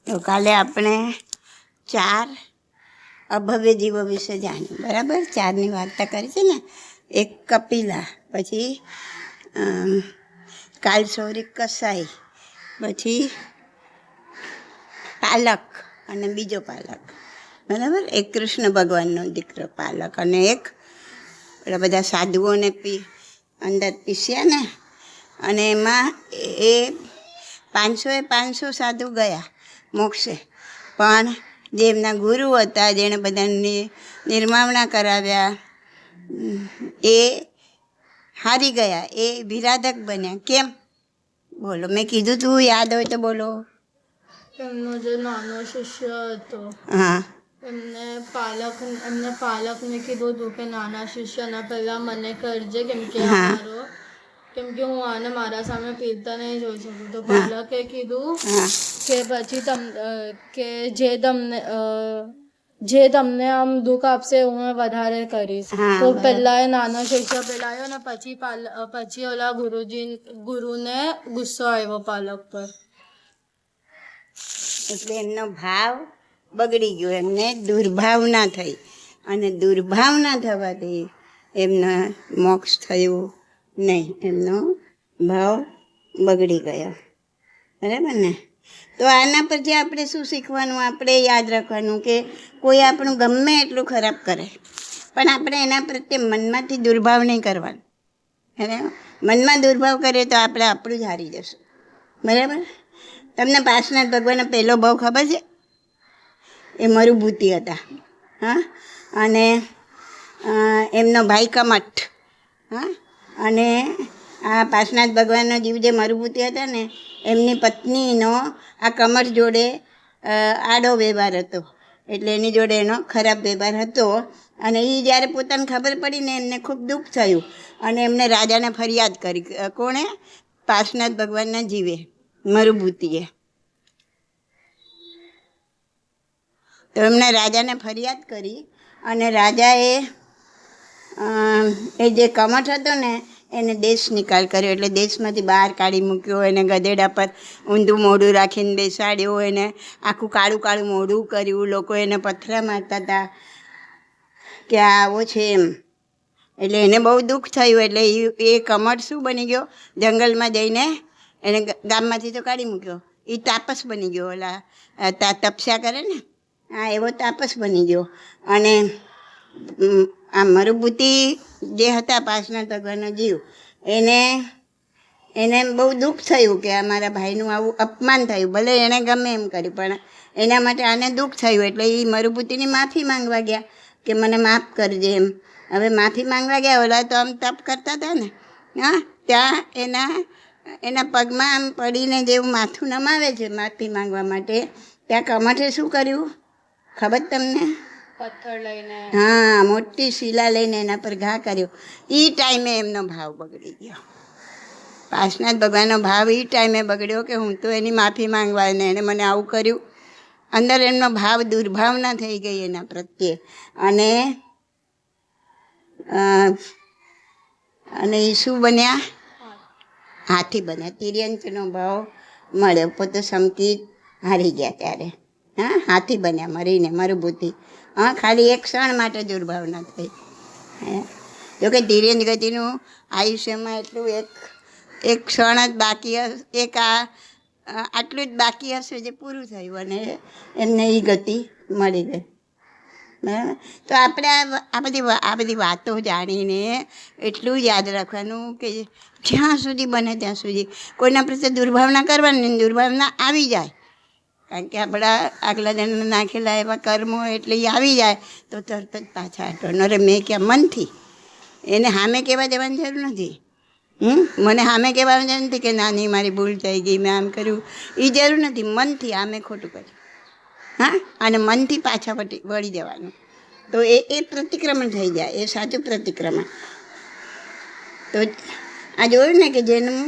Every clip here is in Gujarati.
તો કાલે આપણે 4 અભવ્ય જીવો વિશે જાણ્યું, બરાબર? 4ની વાર્તા કરી છે ને. એક કપિલા, પછી કાલસૌરિક કસાઈ, પછી પાલક અને બીજો પાલક, બરાબર? એક કૃષ્ણ ભગવાનનો દીકરો પાલક અને એક પેલા બધા સાધુઓને અંદર પીસ્યા ને, અને એમાં એ 500 સાધુ ગયા મોક્ષે, પણ જે એમના ગુરુ હતા, જેણે બધાને નિર્માવણા કરાવ્યા, એ હારી ગયા, એ વિરાધક બન્યા. કેમ? બોલો, મેં કીધું તું, યાદ હોય તો બોલો. એમનો જે નાનો શિષ્ય હતો, હા, એમને પાલકને કીધું હતું કે નાના શિષ્યના પહેલાં મને કરજે, કેમ કે હું આને મારા સામે પીરતા નહીં જોઈ શકું. તો પાલકે કીધું કે પછી કે જે તમને આમ દુઃખ આપશે હું વધારે કરીશ. તો પહેલા એ નાનો શિષ્ય પેલા આવ્યો ને પછી ઓલા ગુરુને ગુસ્સો આવ્યો પાલક પર, એટલે એમનો ભાવ બગડી ગયો, એમને દુર્ભાવના થઈ, અને દુર્ભાવના થવાથી એમનો મોક્ષ થયું નહીં, એમનો ભાવ બગડી ગયો, બરાબર ને? તો આના પરથી આપણે શું શીખવાનું? આપણે યાદ રાખવાનું કે કોઈ આપણું ગમે એટલું ખરાબ કરે, પણ આપણે એના પ્રત્યે મનમાંથી દુર્ભાવ નહીં કરવાનો. બરાબર? મનમાં દુર્ભાવ કરીએ તો આપણે આપણું જ હારી જશું, બરાબર? તમને પાર્શ્વનાથ ભગવાનનો પહેલો ભાવ ખબર છે? એ મરુભૂતિ હતા, હા, અને એમનો ભાઈ કમઠ, હા, અને આ પાર્શ્વનાથ ભગવાનનો જીવ જે મરુભૂતિ હતા ને, એમની પત્નીનો આ કમઠ જોડે આડો વ્યવહાર હતો, એટલે એની જોડે એનો ખરાબ વ્યવહાર હતો. અને એ જ્યારે પોતાને ખબર પડી ને, એમને ખૂબ દુઃખ થયું, અને એમને રાજાને ફરિયાદ કરી. કોણે? પાર્શ્વનાથ ભગવાનના જીવે, મરુભૂતિએ. તો એમને રાજાને ફરિયાદ કરી, અને રાજાએ એ જે કમઠ હતો ને એને દેશ નિકાલ કર્યો, એટલે દેશમાંથી બહાર કાઢી મૂક્યો. એને ગધેડા પર ઊંધું મોઢું રાખીને બેસાડ્યો, એને આખું કાળું કાળું મોઢું કર્યું. લોકો એને પથરા મારતા હતા કે આવો છે એમ. એટલે એને બહુ દુઃખ થયું, એટલે એ કમઠ શું બની ગયો? જંગલમાં જઈને એને ગામમાંથી તો કાઢી મૂક્યો, એ તાપસ બની ગયો. ઓલા તપસ્યા કરે ને, હા, એવો તાપસ બની ગયો. અને આ મરુભૂતિ જે હતા પાર્શ્વનાથ ભગવાનનો જીવ, એને બહુ દુઃખ થયું કે અમારા ભાઈનું આવું અપમાન થયું. ભલે એણે ગમે એમ કર્યું, પણ એના માટે આને દુઃખ થયું. એટલે એ મરુભૂતિની માફી માંગવા ગયા કે મને માફ કરજે એમ. હવે માફી માંગવા ગયા, ઓલા તો આમ તપ કરતા હતા ને, હા, ત્યાં એના પગમાં આમ પડીને જેવું માથું નમાવે છે માફી માંગવા માટે, ત્યાં કમઠે શું કર્યું ખબર તમને? પથ્થર લઈને, હા, મોટી શિલા લઈને એના પર ઘા કર્યો. એ ટાઈમે એમનો ભાવ બગડી ગયો. પાર્શ્વનાથ ભગવાનનો ભાવ એ ટાઈમે બગડ્યો કે હું તો એની માફી માંગવા, ને એને મને આવું કર્યું. અંદર એમનો ભાવ દુર્ભાવના થઈ ગઈ એના પ્રત્યે, અને એ શું બન્યા? હાથી બન્યા. તિર્યંચનો ભાવ મળ્યો, પોતે સમકી હારી ગયા ત્યારે, હા, હાથી બન્યા મરીને, મરુભૂતિ. હા, ખાલી એક ક્ષણ માટે દુર્ભાવના થઈ. જોકે તિર્યંચ ગતિનું આયુષ્યમાં એટલું એક ક્ષણ જ બાકી આટલું જ બાકી હશે જે પૂરું થયું, અને એમને એ ગતિ મળી ગઈ. બરાબર? તો આપણે આ બધી વાતો જાણીને એટલું યાદ રાખવાનું કે જ્યાં સુધી બને ત્યાં સુધી કોઈના પ્રત્યે દુર્ભાવના કરવાની, દુર્ભાવના આવી જાય, કારણ કે આપણા આગલા જન્મ નાખેલા એવા કર્મો એટલે એ આવી જાય તો તરત જ પાછા હટવાનું. અરે મેં ક્યાં મનથી એને સામે કહેવા જવાની જરૂર નથી. મને સામે કહેવાની જરૂર નથી કે નાની મારી ભૂલ થઈ ગઈ, મેં આમ કર્યું, એ જરૂર નથી. મનથી આ મેં ખોટું કર્યું, હા, અને મનથી પાછા વળી જવાનું. તો એ પ્રતિક્રમણ થઈ જાય, એ સાચું પ્રતિક્રમણ. તો આ જોયું ને કે જેનું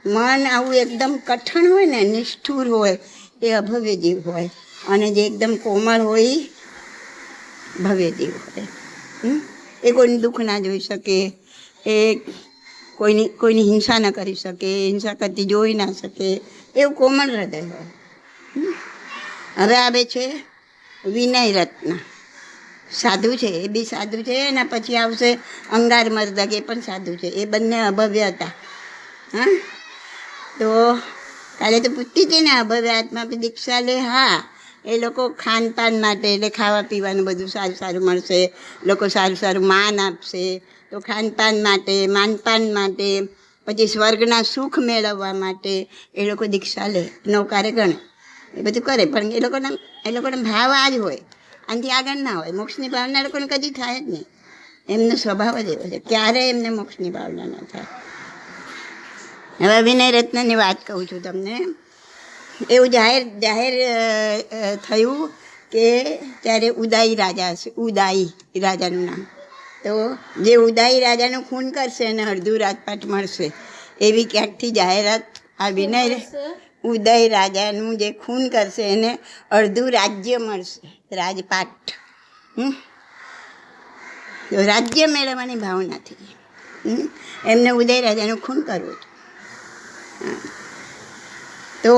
મન આવું એકદમ કઠણ હોય ને, નિષ્ઠુર હોય, એ અભવ્ય જીવ હોય, અને જે એકદમ કોમળ હોય એ ભવ્ય જીવ હોય. એ કોઈનું દુઃખ ના જોઈ શકે, એ કોઈની હિંસા ન કરી શકે, હિંસા કરતી જોઈ ના શકે, એવું કોમળ હૃદય હોય. હવે આવે છે વિનય રત્ન. સાધુ છે, એ બી સાધુ છે. એના પછી આવશે અંગાર મર્દક, એ પણ સાધુ છે. એ બંને અભવ્ય હતા. હા, તો કાલે તો પૂછતી હતી ને, અભવ્ય આત્મા બી દીક્ષા લે. હા, એ લોકો ખાનપાન માટે, એટલે ખાવા પીવાનું બધું સારું સારું મળશે, લોકો સારું સારું માન આપશે, તો ખાનપાન માટે, માનપાન માટે, પછી સ્વર્ગના સુખ મેળવવા માટે એ લોકો દીક્ષા લે, નૌકારે ગણે, એ બધું કરે. પણ એ લોકોનો ભાવ આ જ હોય, આનાથી આગળ ના હોય. મોક્ષની ભાવના લોકોને કદી થાય જ નહીં. એમનો સ્વભાવ જ એવો છે, ક્યારેય એમને મોક્ષની ભાવના ન થાય. હવે વિનય રત્નની વાત કહું છું તમને. એવું જાહેર થયું કે ત્યારે ઉદાઈ રાજા હશે, ઉદાઈ રાજાનું નામ. તો જે ઉદાઈ રાજાનું ખૂન કરશે એને અડધું રાજપાટ મળશે, એવી ક્યાંકથી જાહેરાત આ વિનય ઉદય રાજાનું જે ખૂન કરશે એને અડધું રાજ્ય મળશે, રાજપાટ. રાજ્ય મેળવવાની ભાવનાથી એમને ઉદય રાજાનું ખૂન કરવું હતું. તો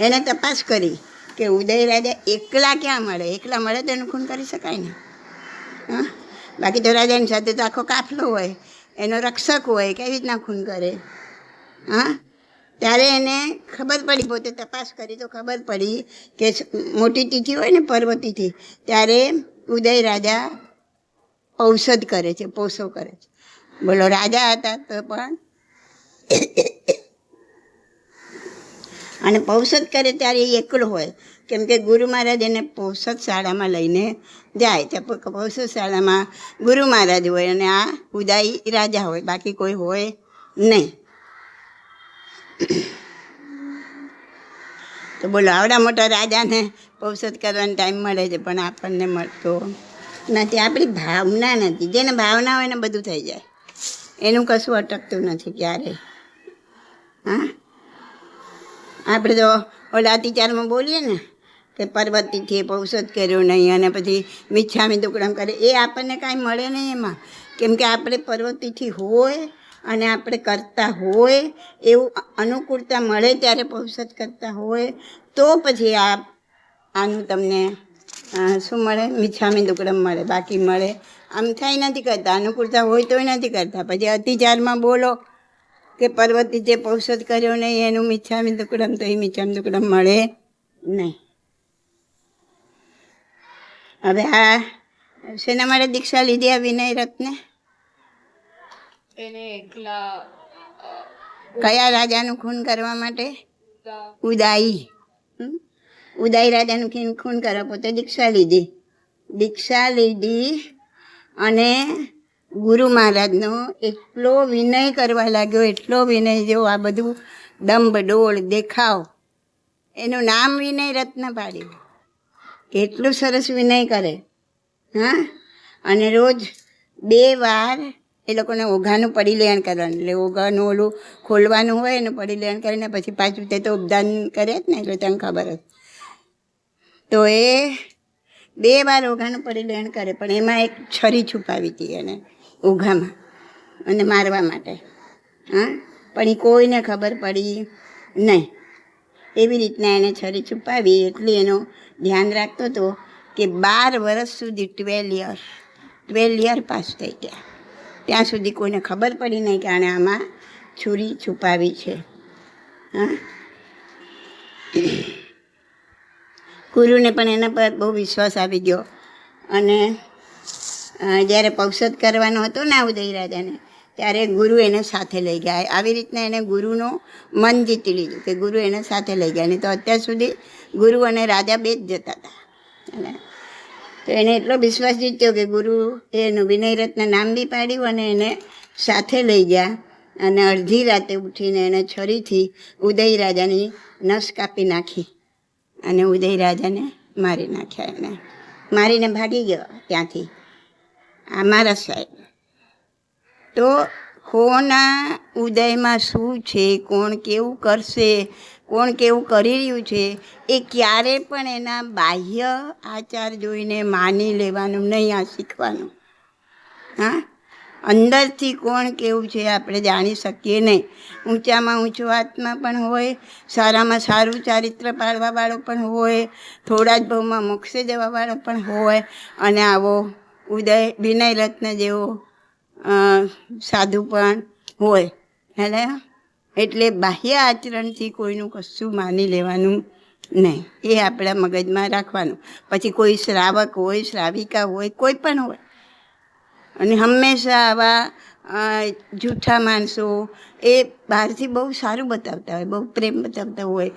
એને તપાસ કરી કે ઉદય રાજા એકલા ક્યાં મળે. એકલા મળે તો એનું ખૂન કરી શકાય ને. હા, બાકી તો રાજાની સાથે તો આખો કાફલો હોય, એનો રક્ષક હોય, કેવી રીતના ખૂન કરે. હા, ત્યારે એને ખબર પડી, પોતે તપાસ કરી તો ખબર પડી કે મોટી તિથિ હોય ને, પર્વ તિથિ, ત્યારે ઉદય રાજા ઔષધ કરે છે, પોષો કરે છે. બોલો, રાજા હતા તો પણ. અને પૌષધ કરે ત્યારે એ એકલો હોય, કેમ કે ગુરુ મહારાજ એને પૌષધ શાળામાં લઈને જાય. ત્યાં પૌષધ શાળામાં ગુરુ મહારાજ હોય અને આ ઉદાઈ રાજા હોય, બાકી કોઈ હોય નહીં. તો બોલો, આવડા મોટા રાજાને પૌષધ કરવાનો ટાઈમ મળે છે, પણ આપણને મળતો નથી. આપણી ભાવના નથી. જેને ભાવના હોય એને બધું થઈ જાય, એનું કશું અટકતું નથી ક્યારેય. હા, આપણે તો ઓલા અતિચારમાં બોલીએ ને કે પર્વતીથી પૌષધ કર્યો નહીં, અને પછી મિચ્છામી દુક્કડમ કરે, એ આપણને કાંઈ મળે નહીં એમાં. કેમ કે આપણે પર્વતીથી હોય અને આપણે કરતા હોય એવું અનુકૂળતા મળે ત્યારે પૌષધ કરતા હોય, તો પછી આનું તમને શું મળે, મિચ્છામી દુક્કડમ મળે. બાકી મળે આમ થાય નથી કરતા, અનુકૂળતા હોય તોય નથી કરતા. પછી અતિચારમાં બોલો કે પર્વતી જે પૌષધ કર્યો નહીં એનું મિચ્છામી દુક્કડમ, તો એ મિચ્છામી દુક્કડમ મળે નહીં. હવે આ શેના માટે દીક્ષા લીધી આ વિનય રત્ને? એને એકલા કયા રાજાનું ખૂન કરવા માટે? ઉદાઈ. ઉદાઈ રાજાનું ખૂન કરવા પોતે દીક્ષા લીધી. અને ગુરુ મહારાજનો એટલો વિનય કરવા લાગ્યો, એટલો વિનય, જેવો આ બધું દંભ ડોળ દેખાવ, એનું નામ વિનય રત્ન પાડ્યું. કેટલું સરસ વિનય કરે. હા, અને રોજ 2 વાર એ લોકોને ઓઘાનું પરિલેણ કરવાનું. એટલે ઓઘાનું ઓલું ખોલવાનું હોય એનું પરિલેણ કરીને પછી પાછું તે તો ઉપદાન કરે જ ને, એટલે તને ખબર જ. તો એ 2 વાર ઓઘાનું પરિલેણ કરે, પણ એમાં એક છરી છુપાવી હતી એને ઓઘામાં, અને મારવા માટે. હા, પણ એ કોઈને ખબર પડી નહીં. એવી રીતના એને છરી છુપાવી, એટલે એનું ધ્યાન રાખતો હતો કે 12 વર્ષ સુધી 12 યર પાસ થઈ ગયા, ત્યાં સુધી કોઈને ખબર પડી નહીં કે આણે આમાં છુરી છુપાવી છે. હા, ગુરુને પણ એના પર બહુ વિશ્વાસ આવી ગયો. અને જ્યારે પૌષધ કરવાનો હતો ને ઉદય રાજાને, ત્યારે ગુરુ એને સાથે લઈ ગયા. આવી રીતના એને ગુરુનું મન જીતી લીધું કે ગુરુ એને સાથે લઈ ગયા. નહીં તો અત્યાર સુધી ગુરુ અને રાજા 2 જ જતા હતા. તો એને એટલો વિશ્વાસ જીત્યો કે ગુરુ એનું વિનય રત્ન નામ બી પાડ્યું અને એને સાથે લઈ ગયા. અને અડધી રાતે ઉઠીને એને છરીથી ઉદય રાજાની નસ કાપી નાખી અને ઉદય રાજાને મારી નાખ્યા. એને મારીને ભાગી ગયો ત્યાંથી. આ મારા સાહેબ. તો કોના ઉદયમાં શું છે, કોણ કેવું કરશે, કોણ કેવું કરી રહ્યું છે, એ ક્યારે પણ એના બાહ્ય આચાર જોઈને માની લેવાનું નહીં, આ શીખવાનું. હા, અંદરથી કોણ કેવું છે આપણે જાણી શકીએ નહીં. ઊંચામાં ઊંચો આત્મા પણ હોય, સારામાં સારું ચારિત્ર પાળવાવાળો પણ હોય, થોડા જ ભાવમાં મોક્ષે જવાવાળો પણ હોય, અને આવો ઉદય વિનય રત્ન જેવો સાધુ પણ હોય. એટલે બાહ્ય આચરણથી કોઈનું કશું માની લેવાનું નહીં, એ આપણા મગજમાં રાખવાનું. પછી કોઈ શ્રાવક હોય, શ્રાવિકા હોય, કોઈ પણ હોય, અને હંમેશા આવા જૂઠા માણસો એ બહારથી બહુ સારું બતાવતા હોય, બહુ પ્રેમ બતાવતા હોય,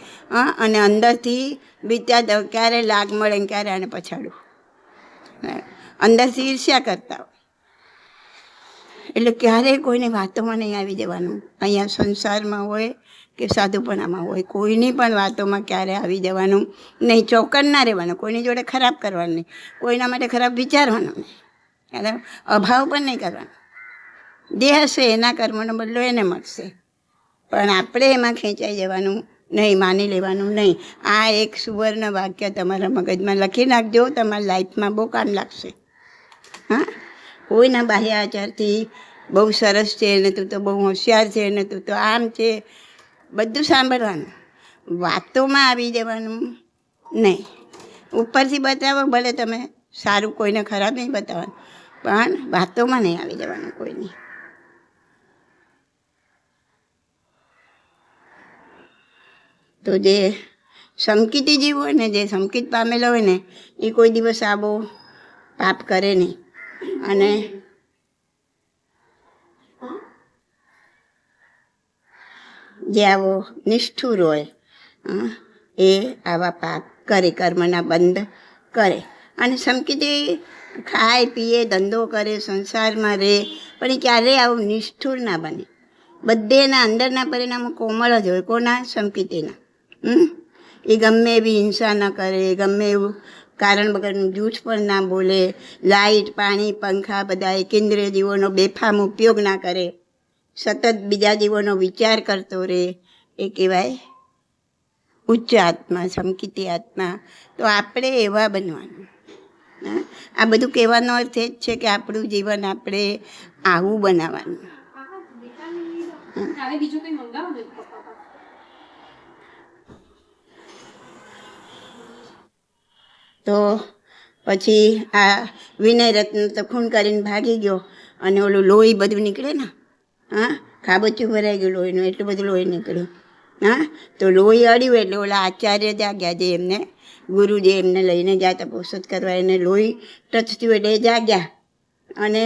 અને અંદરથી વિચારતા હોય ક્યારે લાગ મળે ને ક્યારે આને પછાડું, અંદરથી ઈર્ષ્યા કરતા હોય. એટલે ક્યારેય કોઈની વાતોમાં નહીં આવી જવાનું. અહીંયા સંસારમાં હોય કે સાધુપણામાં હોય, કોઈની પણ વાતોમાં ક્યારે આવી જવાનું નહીં. ચોકન ના રહેવાનું, કોઈની જોડે ખરાબ કરવાનું નહીં, કોઈના માટે ખરાબ વિચારવાનું નહીં, બરાબર? અભાવ પણ નહીં કરવાનો. જે હશે એના કર્મનો બદલો એને મળશે, પણ આપણે એમાં ખેંચાઈ જવાનું નહીં, માની લેવાનું નહીં. આ એક સુવર્ણ વાક્ય તમારા મગજમાં લખી નાખજો, તમારા લાઈફમાં બહુ કામ લાગશે. હા, કોઈના બાહ્ય આચારથી બહુ સરસ છે ને તું તો બહુ હોશિયાર છે ને તું તો આમ છે, બધું સાંભળવાનું, વાતોમાં આવી જવાનું નહીં. ઉપરથી બતાવો ભલે તમે સારું, કોઈને ખરાબ નહીં બતાવવાનું, પણ વાતોમાં નહીં આવી જવાનું કોઈની. તો જે સંકિતી જીવ હોય ને, જે સંકિત પામેલો હોય ને, એ કોઈ દિવસ આવો પાપ કરે નહીં. અને જે આવો નિષ્ઠુર હોય એ આવા પાપ કરે, કર્મના બંધ કરે. અને સંકિતી ખાય પીએ, ધંધો કરે, સંસારમાં રહે, પણ એ ક્યારેય આવું નિષ્ઠુર ના બને. બધેના અંદરના પરિણામો કોમળ જ હોય. કોના? સંકિતીના. એ ગમે એવી હિંસા ન કરે, ગમે એવું કારણ વગરનું જૂઠ પણ ના બોલે, લાઇટ, પાણી, પંખા બધા એકેન્દ્રિય જીવોનો બેફામ ઉપયોગ ના કરે, સતત બીજા જીવોનો વિચાર કરતો રહે, એ કહેવાય ઉચ્ચ આત્મા, સંકિતી આત્મા. તો આપણે એવા બનવાનું. આ બધું કહેવાનો અર્થ એ જ છે કે આપણું જીવન આપણે આવું બનાવવાનું. તો પછી આ વિનય રત્ન તો ખૂન કરીને ભાગી ગયો, અને ઓલું લોહી બધું નીકળે ને, ખાબોચું ભરાઈ ગયું લોહીનું, એટલું બધું લોહી નીકળ્યું. તો લોહી અડ્યું એટલે ઓલા આચાર્ય જાગ્યા, જે એમને ગુરુ જે એમને લઈને ગયા તપોષદ કરવા, એને લોહી ટચ થયું એટલે એ જાગ્યા, અને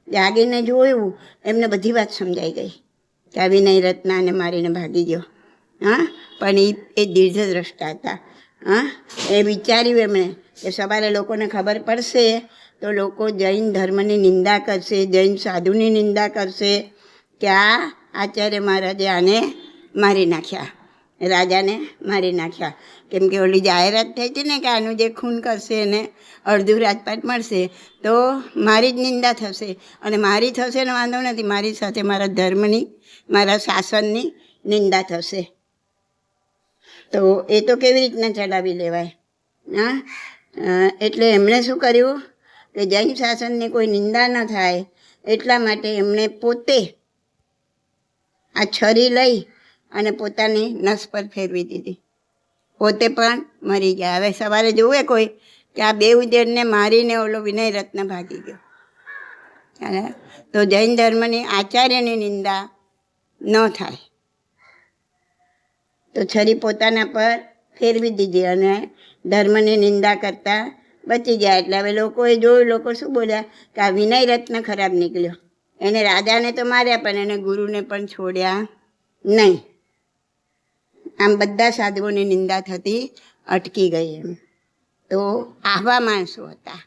જાગીને જોયું, એમને બધી વાત સમજાઈ ગઈ કે આ વિનય રત્નાને મારીને ભાગી ગયો. પણ એ દીર્ઘ દ્રષ્ટા હતા. એ વિચાર્યું એમણે કે સવારે લોકોને ખબર પડશે તો લોકો જૈન ધર્મની નિંદા કરશે, જૈન સાધુની નિંદા કરશે કે આ આચાર્ય મહારાજે આને મારી નાખ્યા, રાજાને મારી નાખ્યા. કેમ કે ઓલી જાહેરાત થઈ હતી ને કે આનું જે ખૂન કરશે એને અડધું રાજપાટ મળશે, તો મારી જ નિંદા થશે, અને મારી થશે ને વાંધો નથી, મારી સાથે મારા ધર્મની, મારા શાસનની નિંદા થશે. તો એ તો કેવી રીતના ચલાવી લેવાય? એટલે એમણે શું કર્યું કે જૈન શાસનની કોઈ નિંદા ન થાય એટલા માટે એમણે પોતે આ છરી લઈ અને પોતાની નસ પર ફેરવી દીધી, પોતે પણ મરી ગયા. હવે સવારે જોવે કોઈ કે આ બે જણને મારીને ઓલો વિનય રત્ન ભાગી ગયો. તો જૈન ધર્મની આચાર્યની નિંદા ન થાય, તો છરી પોતાના પર ફેરવી દીધી અને ધર્મની નિંદા કરતાં બચી ગયા. એટલે હવે લોકોએ જોયું, લોકો શું બોલ્યા કે આ વિનય રત્ન ખરાબ નીકળ્યો, એને રાજાને તો માર્યા પણ એને ગુરુને પણ છોડ્યા નહીં. આમ બધા સાધુઓની નિંદા થતી અટકી ગઈ એમ. તો આવા માણસો હતા.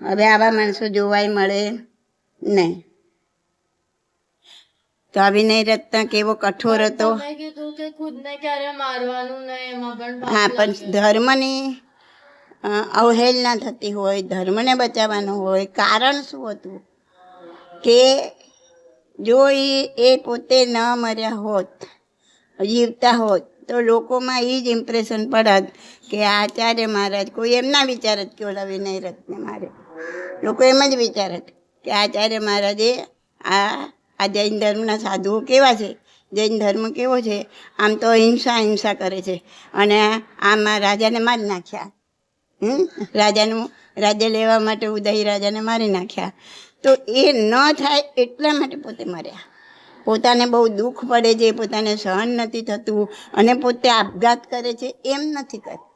હવે આવા માણસો જોવાય મળે નહીં. તો આ વિનય રત્ન કેવો કઠોર હતો. હા, પણ ધર્મની અવહેલના થતી હોય, ધર્મને બચાવવાનું હોય. કારણ શું હતું કે જો એ પોતે ન મર્યા હોત, જીવતા હોત, તો લોકોમાં એ જ ઇમ્પ્રેશન પડત કે આચાર્ય મહારાજ, કોઈ એમના વિચારત કે ઓલા વિનય રત્ન મારે, લોકો એમ જ વિચારત કે આચાર્ય મહારાજે આ જૈન ધર્મના સાધુઓ કેવા છે, જૈન ધર્મ કેવો છે, આમ તો હિંસા કરે છે, અને આમાં રાજાને મારી નાખ્યા. રાજાનું રાજ્ય લેવા માટે ઉદય રાજાને મારી નાખ્યા. તો એ ન થાય એટલા માટે પોતે મર્યા. પોતાને બહુ દુઃખ પડે છે, પોતાને સહન નથી થતું, અને પોતે આપઘાત કરે છે, એમ નથી કરતું.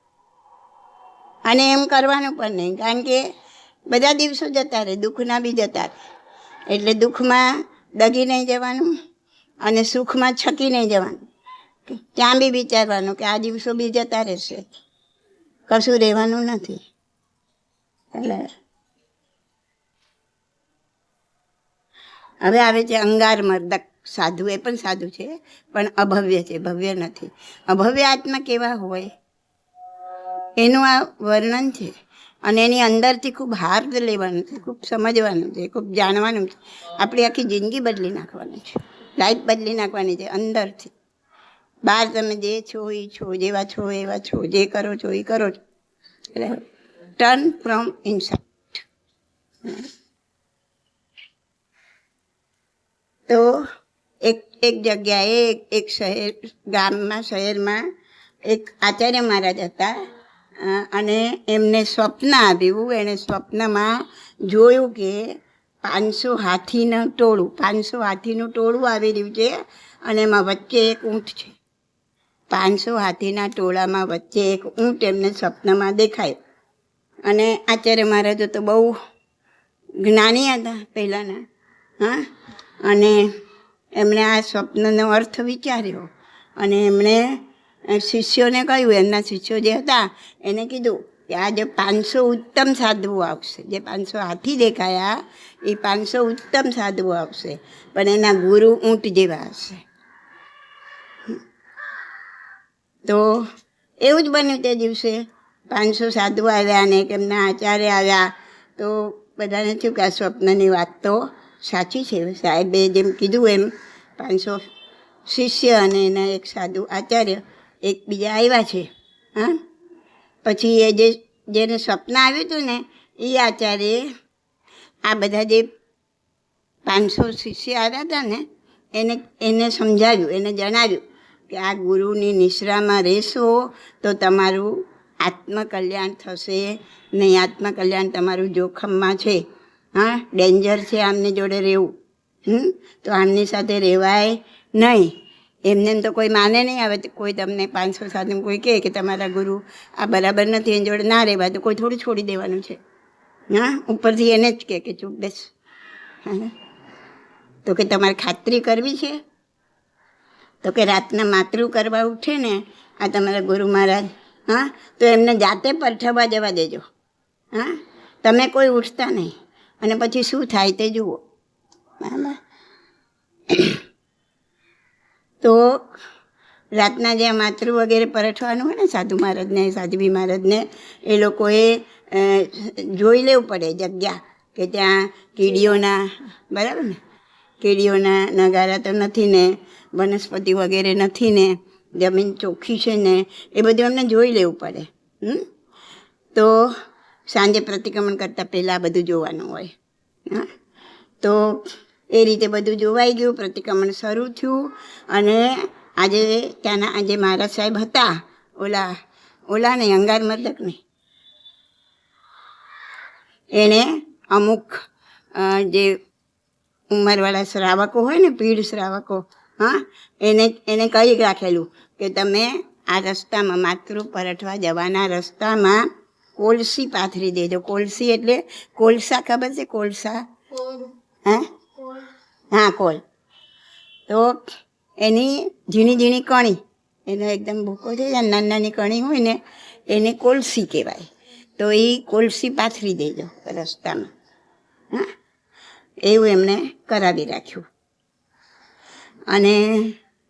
અને એમ કરવાનું પણ નહીં, કારણ કે બધા દિવસો જતા રહે, દુઃખના બી જતા રહે. એટલે દુઃખમાં દગી નહીં જવાનું, અને સુખમાં છકી નહીં જવાનું. ત્યાં બી વિચારવાનું કે આ દિવસો બી જતા રહેશે, કશું રહેવાનું નથી. એટલે હવે આવે છે અંગાર મર્દક સાધુ. એ પણ સાધુ છે, પણ અભવ્ય છે, ભવ્ય નથી. અભવ્ય આત્મા કેવા હોય એનું આ વર્ણન છે. અને એની અંદરથી ખૂબ હાર્દ લેવાનું છે, ખૂબ સમજવાનું છે, ખૂબ જાણવાનું છે. આપણી આખી જિંદગી બદલી નાખવાની છે, લાઈફ બદલી નાખવાની છે અંદરથી. બહાર તમે જે છો એ છો, જેવા છો એવા છો, જે કરો છો એ કરો છો. એટલે ટર્ન ફ્રોમ ઇનસાઇડ. તો એક જગ્યાએ એક શહેરમાં એક આચાર્ય મહારાજ હતા, અને એમને સ્વપ્ન આવ્યું. એણે સ્વપ્નમાં જોયું કે 500 હાથીનું ટોળું આવી રહ્યું છે, અને એમાં વચ્ચે એક ઊંટ છે. 500 હાથીના ટોળામાં વચ્ચે એક ઊંટ એમને સ્વપ્નમાં દેખાય. અને આચાર્ય મહારાજો તો બહુ જ્ઞાની હતા પહેલાંના. અને એમણે આ સ્વપ્નનો અર્થ વિચાર્યો, અને એમણે શિષ્યોને કહ્યું, એમના શિષ્યો જે હતા એને કીધું કે આ જે 500 ઉત્તમ સાધુઓ આવશે, જે 500 હાથી દેખાયા એ 500 ઉત્તમ સાધુઓ આવશે, પણ એના ગુરુ ઊંટ જેવા હશે. તો એવું જ બન્યું. તે દિવસે 500 સાધુઓ આવ્યા, અને એમના આચાર્ય આવ્યા. તો બધાને થયું કે આ સ્વપ્નની વાત તો સાચી છે. સાહેબે જેમ કીધું એમ 500 શિષ્ય અને એના એક સાધુ આચાર્ય એકબીજા આવ્યા છે. પછી એ જેને સ્વપ્ન આવ્યું હતું ને એ આચાર્યે આ બધા જે 500 શિષ્ય આવ્યા હતા ને એને સમજાવ્યું, એને જણાવ્યું કે આ ગુરુની નિશ્રામાં રહેશો તો તમારું આત્મકલ્યાણ થશે નહીં. આત્મકલ્યાણ તમારું જોખમમાં છે. ડેન્જર છે આમની જોડે રહેવું. તો આમની સાથે રહેવાય નહીં. એમને તો કોઈ માને નહીં. આવે તો કોઈ તમને 500 સાથે કોઈ કહે કે તમારા ગુરુ આ બરાબર નથી, એની જોડે ના રહેવાય, તો કોઈ થોડું છોડી દેવાનું છે. ઉપરથી એને જ કે ચૂપ બેસ. તો કે તમારે ખાતરી કરવી છે, તો કે રાતના માતૃ કરવા ઉઠે ને આ તમારા ગુરુ મહારાજ, તો એમને જાતે પરઠવા જવા દેજો. તમે કોઈ ઉઠતા નહીં, અને પછી શું થાય તે જુઓ. બરાબર. તો રાતના જ્યાં માતૃ વગેરે પરઠવાનું હોય ને સાધુ મહારાજને, સાધ્વી મહારાજને, એ લોકોએ જોઈ લેવું પડે જગ્યા કે ત્યાં કીડીઓના, બરાબર ને, કીડીઓના નગારા તો નથી ને, વનસ્પતિ વગેરે નથી ને, જમીન ચોખ્ખી છે ને, એ બધું અમને જોઈ લેવું પડે. તો સાંજે પ્રતિક્રમણ કરતાં પહેલાં બધું જોવાનું હોય. તો એ રીતે બધું જોવાઈ ગયું. પ્રતિક્રમણ શરૂ થયું. અને આજે ત્યાંના આજે મહારાજ સાહેબ હતા, ઓલા નહીં, અંગાર મર્દક નહીં, એણે અમુક જે ઉંમરવાળા શ્રાવકો હોય ને, પીઢ શ્રાવકો, એને કહી રાખેલું કે તમે આ રસ્તામાં માતૃ પરઠવા જવાના રસ્તામાં કોલસી પાથરી દેજો. કોલસી એટલે કોલસા, ખબર છે? કોલસા, કોલ. તો એની ઝીણી ઝીણી કણી, એનો એકદમ ભૂકો છે, નાની નાની કણી હોય ને એને કોલસી કહેવાય. તો એ કોલસી પાથરી દેજો રસ્તામાં. એવું એમણે કરાવી રાખ્યું. અને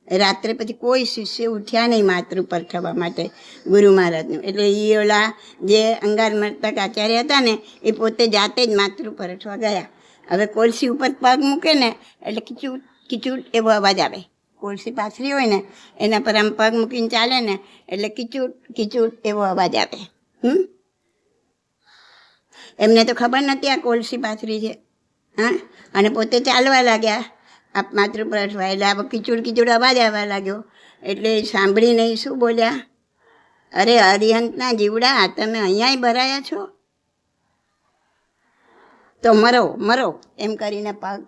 રાત્રે પછી કોઈ શિષ્ય ઉઠ્યા નહીં માતૃ પરઠવા માટે ગુરુ મહારાજનું. એટલે એ ઓલા જે અંગાર મર્દક આચાર્ય હતા ને એ પોતે જાતે જ માતૃ પરઠવા ગયા. હવે કોલસી ઉપર પગ મૂકે ને એટલે કીચું કીચું એવો અવાજ આવે. કોલસી પાથરી હોય ને એના પર આમ પગ મૂકીને ચાલે ને એટલે કીચું કીચું એવો અવાજ આવે. એમને તો ખબર નથી આ કોલસી પાથરી છે. હા, અને પોતે ચાલવા લાગ્યા. આપ માતૃપરઠવા એટલે આ કીચુડ અવાજ આવવા લાગ્યો. એટલે સાંભળીને શું બોલ્યા, અરે અરિહંતના જીવડા, તમે અહીંયાય ભરાયા છો, તો મરો મરો એમ કરીને પગ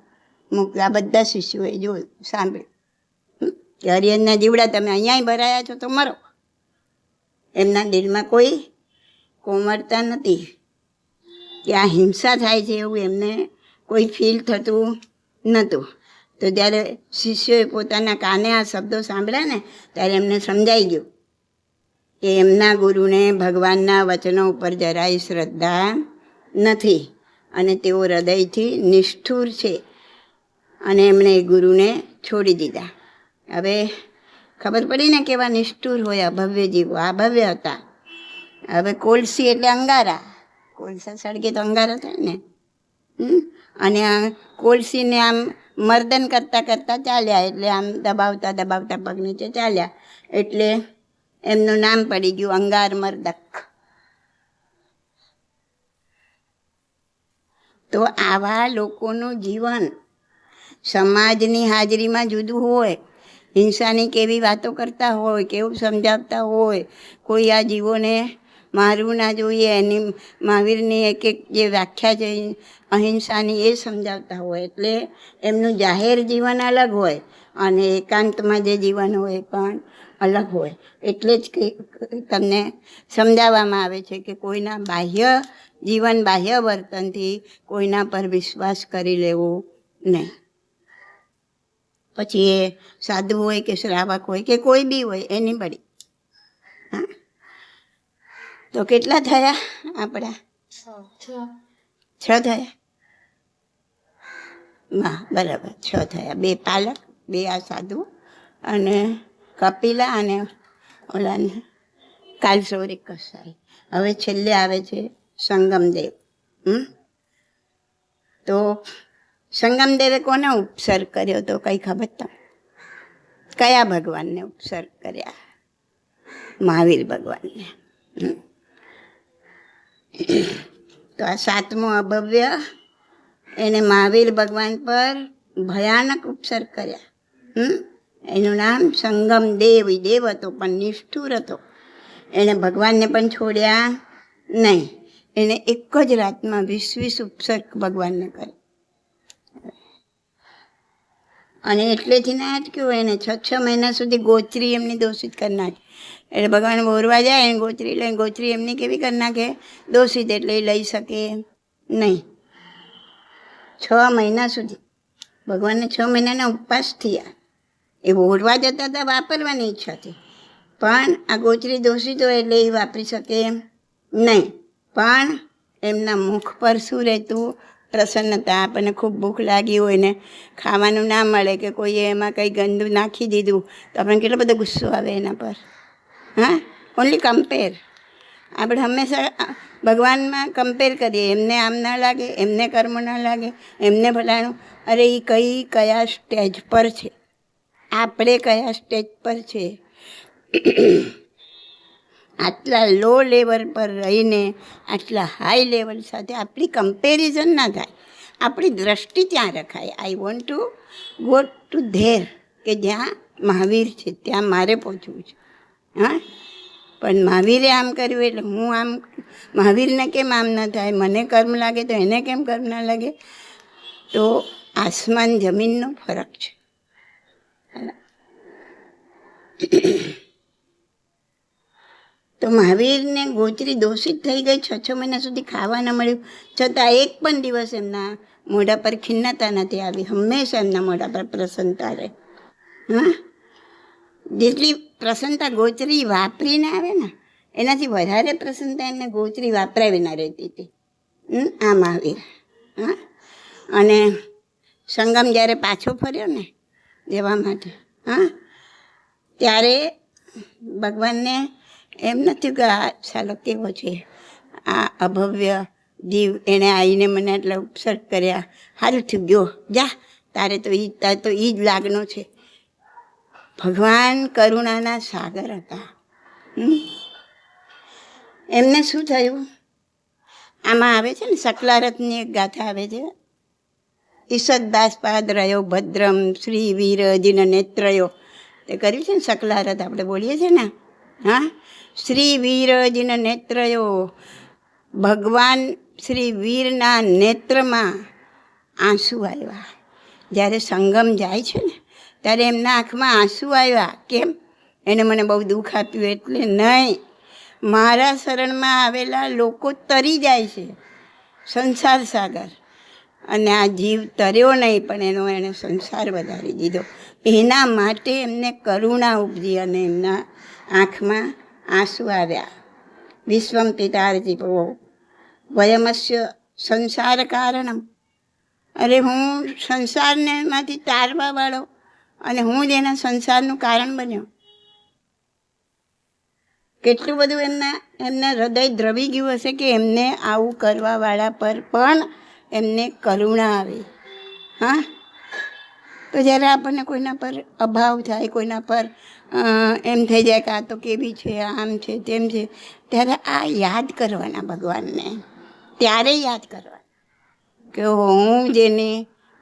મૂકલા. બધા શિષ્યોએ જોયું, સાંભળ્યું કે હરિહંતના જીવડા, તમે અહીંયાય ભરાયા છો તો મરો. એમના દિલમાં કોઈ કોમળતા નથી કે આ હિંસા થાય છે એવું એમને કોઈ ફીલ થતું નહોતું. તો જ્યારે શિષ્યોએ પોતાના કાને આ શબ્દો સાંભળ્યા ને ત્યારે એમને સમજાઈ ગયું કે એમના ગુરુને ભગવાનના વચનો ઉપર જરાય શ્રદ્ધા નથી અને તેઓ હૃદયથી નિષ્ઠુર છે, અને એમણે એ ગુરુને છોડી દીધા. હવે ખબર પડી ને કેવા નિષ્ઠુર હોય અભવ્ય જીવો, અભવ્ય હતા. હવે કોલસી એટલે અંગારા, કોલસા સળગે તો અંગારા થાય ને. અને આ કોલસીને આમ મર્દન કરતાં કરતાં ચાલ્યા, એટલે આમ દબાવતા દબાવતા પગ નીચે ચાલ્યા, એટલે એમનું નામ પડી ગયું અંગાર મર્દક. તો આવા લોકોનું જીવન સમાજની હાજરીમાં જુદું હોય, હિંસાની કેવી વાતો કરતા હોય, કેવું સમજાવતા હોય. કોઈ આ જીવોને મારવું ના જોઈએ, એની મહાવીરની એક એક જે વ્યાખ્યા છે અહિંસાની એ સમજાવતા હોય. એટલે એમનું જાહેર જીવન અલગ હોય અને એકાંતમાં જે જીવન હોય પણ અલગ હોય. એટલે જ તમને સમજાવવામાં આવે છે કે કોઈના બાહ્ય જીવન, બાહ્ય વર્તનથી કોઈના પર વિશ્વાસ કરી લેવો નહીં. પછી એ સાધુ હોય કે શ્રાવક હોય કે કોઈ બી હોય, એની બળી. હા, તો કેટલા થયા આપણા? 6 થયા. હા, બરાબર, 6 થયા. 2 પાલક, 2 આ સાધુ, અને કપિલા અને ઓલાને કાલસૌરી કસાઈ. હવે છેલ્લે આવે છે સંગમદેવ. તો સંગમદેવે કોને ઉપસર્ગ કર્યો તો કંઈ ખબર તો? કયા ભગવાનને ઉપસર્ગ કર્યા? મહાવીર ભગવાનને. તો આ 7મો અભવ્ય એને મહાવીર ભગવાન પર ભયાનક ઉપસર્ગ કર્યા. એનું નામ સંગમદેવ. દેવ હતો પણ નિષ્ઠુર હતો. એણે ભગવાનને પણ છોડ્યા નહીં. એને એક જ રાતમાં 20 ઉપસર્ગ ભગવાનને કરે. અને એટલેથી ના અટક્યું, એને 6 મહિના સુધી ગોચરી એમની દોષિત કરી નાખી. એટલે ભગવાન બોરવા જાય એને ગોચરી લઈને, ગોચરી એમની કેવી કરી નાખે? દોષિત, એટલે એ લઈ શકે નહીં. 6 મહિના સુધી ભગવાનને 6 મહિનાના ઉપવાસ થયા. એ બોરવા જતા હતા વાપરવાની ઈચ્છાથી, પણ આ ગોચરી દોષિત હોય એટલે એ વાપરી શકે નહીં. પણ એમના મુખ પર શું રહેતું? પ્રસન્નતા. આપણને ખૂબ ભૂખ લાગી હોય ને ખાવાનું ના મળે કે કોઈએ એમાં કંઈ ગંદુ નાખી દીધું તો આપણને કેટલો બધો ગુસ્સો આવે એના પર. હા, ઓનલી કમ્પેર. આપણે હંમેશા ભગવાનમાં કમ્પેર કરીએ. એમને આમ ના લાગે, એમને કર્મ ના લાગે, એમને ભલાણું. અરે એ કયા સ્ટેજ પર છે, આપણે કયા સ્ટેજ પર છે. આટલા લો લેવલ પર રહીને આટલા હાઈ લેવલ સાથે આપણી કમ્પેરિઝન ના થાય. આપણી દ્રષ્ટિ ત્યાં રખાય. I want to go to there, કે જ્યાં મહાવીર છે ત્યાં મારે પહોંચવું છે. હા, પણ મહાવીરે આમ કર્યું એટલે હું આમ, મહાવીરને કેમ આમ ના થાય? મને કર્મ લાગે તો એને કેમ કર્મ ના લાગે? તો આસમાન જમીનનો ફરક છે. તો મહાવીરને ગોચરી દોષિત થઈ ગઈ. 6 મહિના સુધી ખાવા ન મળ્યું, છતાં એક પણ દિવસ એમના મોઢા પર ખિન્નતા નથી આવી. હંમેશા એમના મોઢા પર પ્રસન્નતા રહે. હા, જેટલી પ્રસન્નતા ગોચરી વાપરીને આવે ને એનાથી વધારે પ્રસન્નતા એમને ગોચરી વાપરાવી ના રહેતી હતી. આ મહાવીર. હા, અને સંગમ જ્યારે પાછો ફર્યો ને જવા માટે, હા, ત્યારે ભગવાનને એમ નથી કે આ સાલો કેવો છે, આ અભવ્ય જીવ, એણે આવીને મને એટલા ઉપસર્ગ કર્યા, સારું થયું ગયો, જા, તારે તો એ જ લાગનો છે. ભગવાન કરુણાના સાગર હતા. એમને શું થયું? આમાં આવે છે ને, સકલારથની એક ગાથા આવે છે ઈષદાસ્પાદ રહ્યો ભદ્રમ શ્રી વીર અજીન નેત્રયો. તે કર્યું છે ને સકલારથ આપણે બોલીએ છીએ ને. હા, શ્રી વીર અજીન નેત્રયો. ભગવાન શ્રી વીરના નેત્રમાં આંસુ આવ્યા. જ્યારે સંગમ જાય છે ને ત્યારે એમના આંખમાં આંસુ આવ્યા. કેમ? એને મને બહુ દુઃખ આપ્યું એટલે નહીં, મારા શરણમાં આવેલા લોકો તરી જાય છે સંસાર સાગર, અને આ જીવ તર્યો નહીં પણ એણે સંસાર વધારી દીધો. એના માટે એમને કરુણા ઉપજી અને એમના આંખમાં આંસુ આવ્યા. વિશ્વમ પિતાર્જીવો વયમસ્ય સંસાર કારણમ. અરે હું સંસારને માંથી તારવાવાળો અને હું જ એના સંસારનું કારણ બન્યો. કેટલું બધું એમના હૃદય દ્રવી ગયું હશે કે એમને આવું કરવાવાળા પર પણ એમને કરુણા આવે. હા, તો જ્યારે આપણને કોઈના પર અભાવ થાય, કોઈના પર એમ થઈ જાય કે આ તો કેવી છે, આમ છે, તેમ છે, ત્યારે આ યાદ કરવાના ભગવાનને. ત્યારે યાદ કરવાના કે હું જેને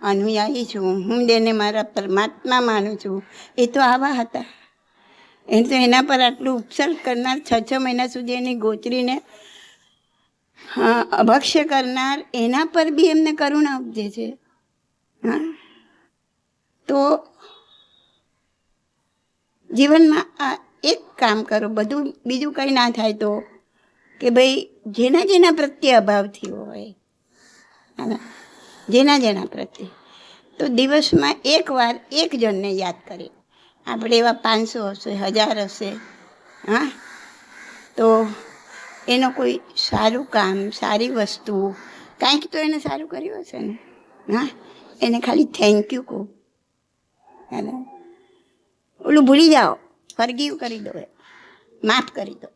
અનુયાયી છું, હું જેને મારા પરમાત્મા માનું છું, એ તો આવા હતા. એ તો એના પર આટલું ઉપસર્ગ કરનાર, 6 મહિના સુધી એની ગોચરીને અભક્ષ્ય કરનાર, એના પર બી એમને કરુણા ઉપજે છે. હા, તો જીવનમાં આ એક કામ કરો, બધું બીજું કંઈ ના થાય તો, કે ભાઈ જેના પ્રત્યે અભાવ થયો હોય, જેના પ્રત્યે, તો દિવસમાં એકવાર એક જણને યાદ કરીએ. આપણે એવા 500 હશે, 1000 હશે. હા, તો એનો કોઈ સારું કામ, સારી વસ્તુ, કાંઈક તો એને સારું કર્યું હશે ને. હા, એને ખાલી થેન્ક યુ કહો. ઓલું ભૂલી જાઓ, ફરગીવ કરી દો, માફ કરી દો,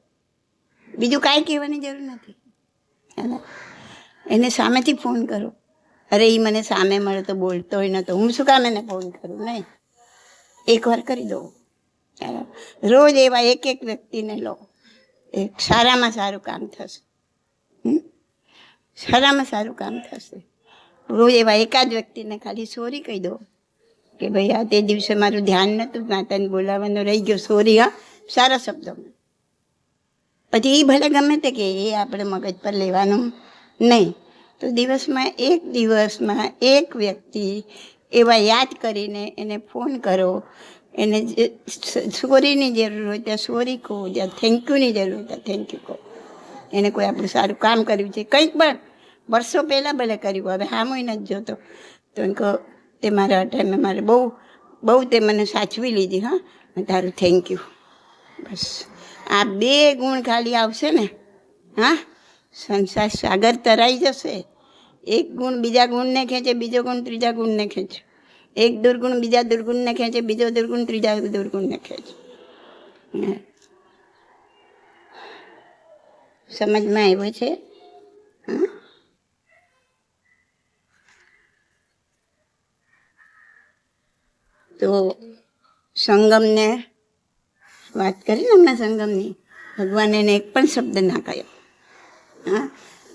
બીજું કાંઈ કહેવાની જરૂર નથી. એને સામેથી ફોન કરો. અરે એ મને સામે મળે તો બોલતો હોય નતો, હું શું કામ એને ફોન કરું? નહીં, એકવાર કરી દો. રોજ એવા એક વ્યક્તિને લો, એક સારામાં સારું કામ થશે. સારામાં સારું કામ થશે. રોજ એવા એકાદ વ્યક્તિને ખાલી સોરી કહી દો કે ભાઈ આ તે દિવસે મારું ધ્યાન નહોતું, માતાને બોલાવવાનું રહી ગયો, સોરી. હા, સારા શબ્દોમાં. પછી એ ભલે ગમે તે કે એ આપણે મગજ પર લેવાનું નહીં. તો દિવસમાં એક વ્યક્તિ એવા યાદ કરીને એને ફોન કરો. એને જે સોરીની જરૂર હોય ત્યાં સોરી કહો, જ્યાં થેન્ક યુની જરૂર હોય ત્યાં થેન્ક યુ કહો. એને કોઈ આપણું સારું કામ કર્યું છે, કંઈક પણ વર્ષો પહેલાં ભલે કર્યું, હવે હામોય નથી જોતો, તો એમ કહો તે મારા ટાઈમે મારે બહુ તે મને સાચવી લીધી. હા, તારું થેન્ક યુ. બસ આ 2 ગુણ ખાલી આવશે ને, હા, સંસાર સાગર તરાઈ જશે. એક ગુણ બીજા ગુણને ખેંચે, બીજો ગુણ ત્રીજા ગુણને ખેંચે, એક દુર્ગુણ બીજા દુર્ગુણને ખેંચે, બીજો દુર્ગુણ ત્રીજા દુર્ગુણને ખેંચે. સમજમાં આવ્યો છે? તો સંગમને વાત કરી ને હમણાં સંગમની, ભગવાન એને એક પણ શબ્દ ના કહ્યો. હા,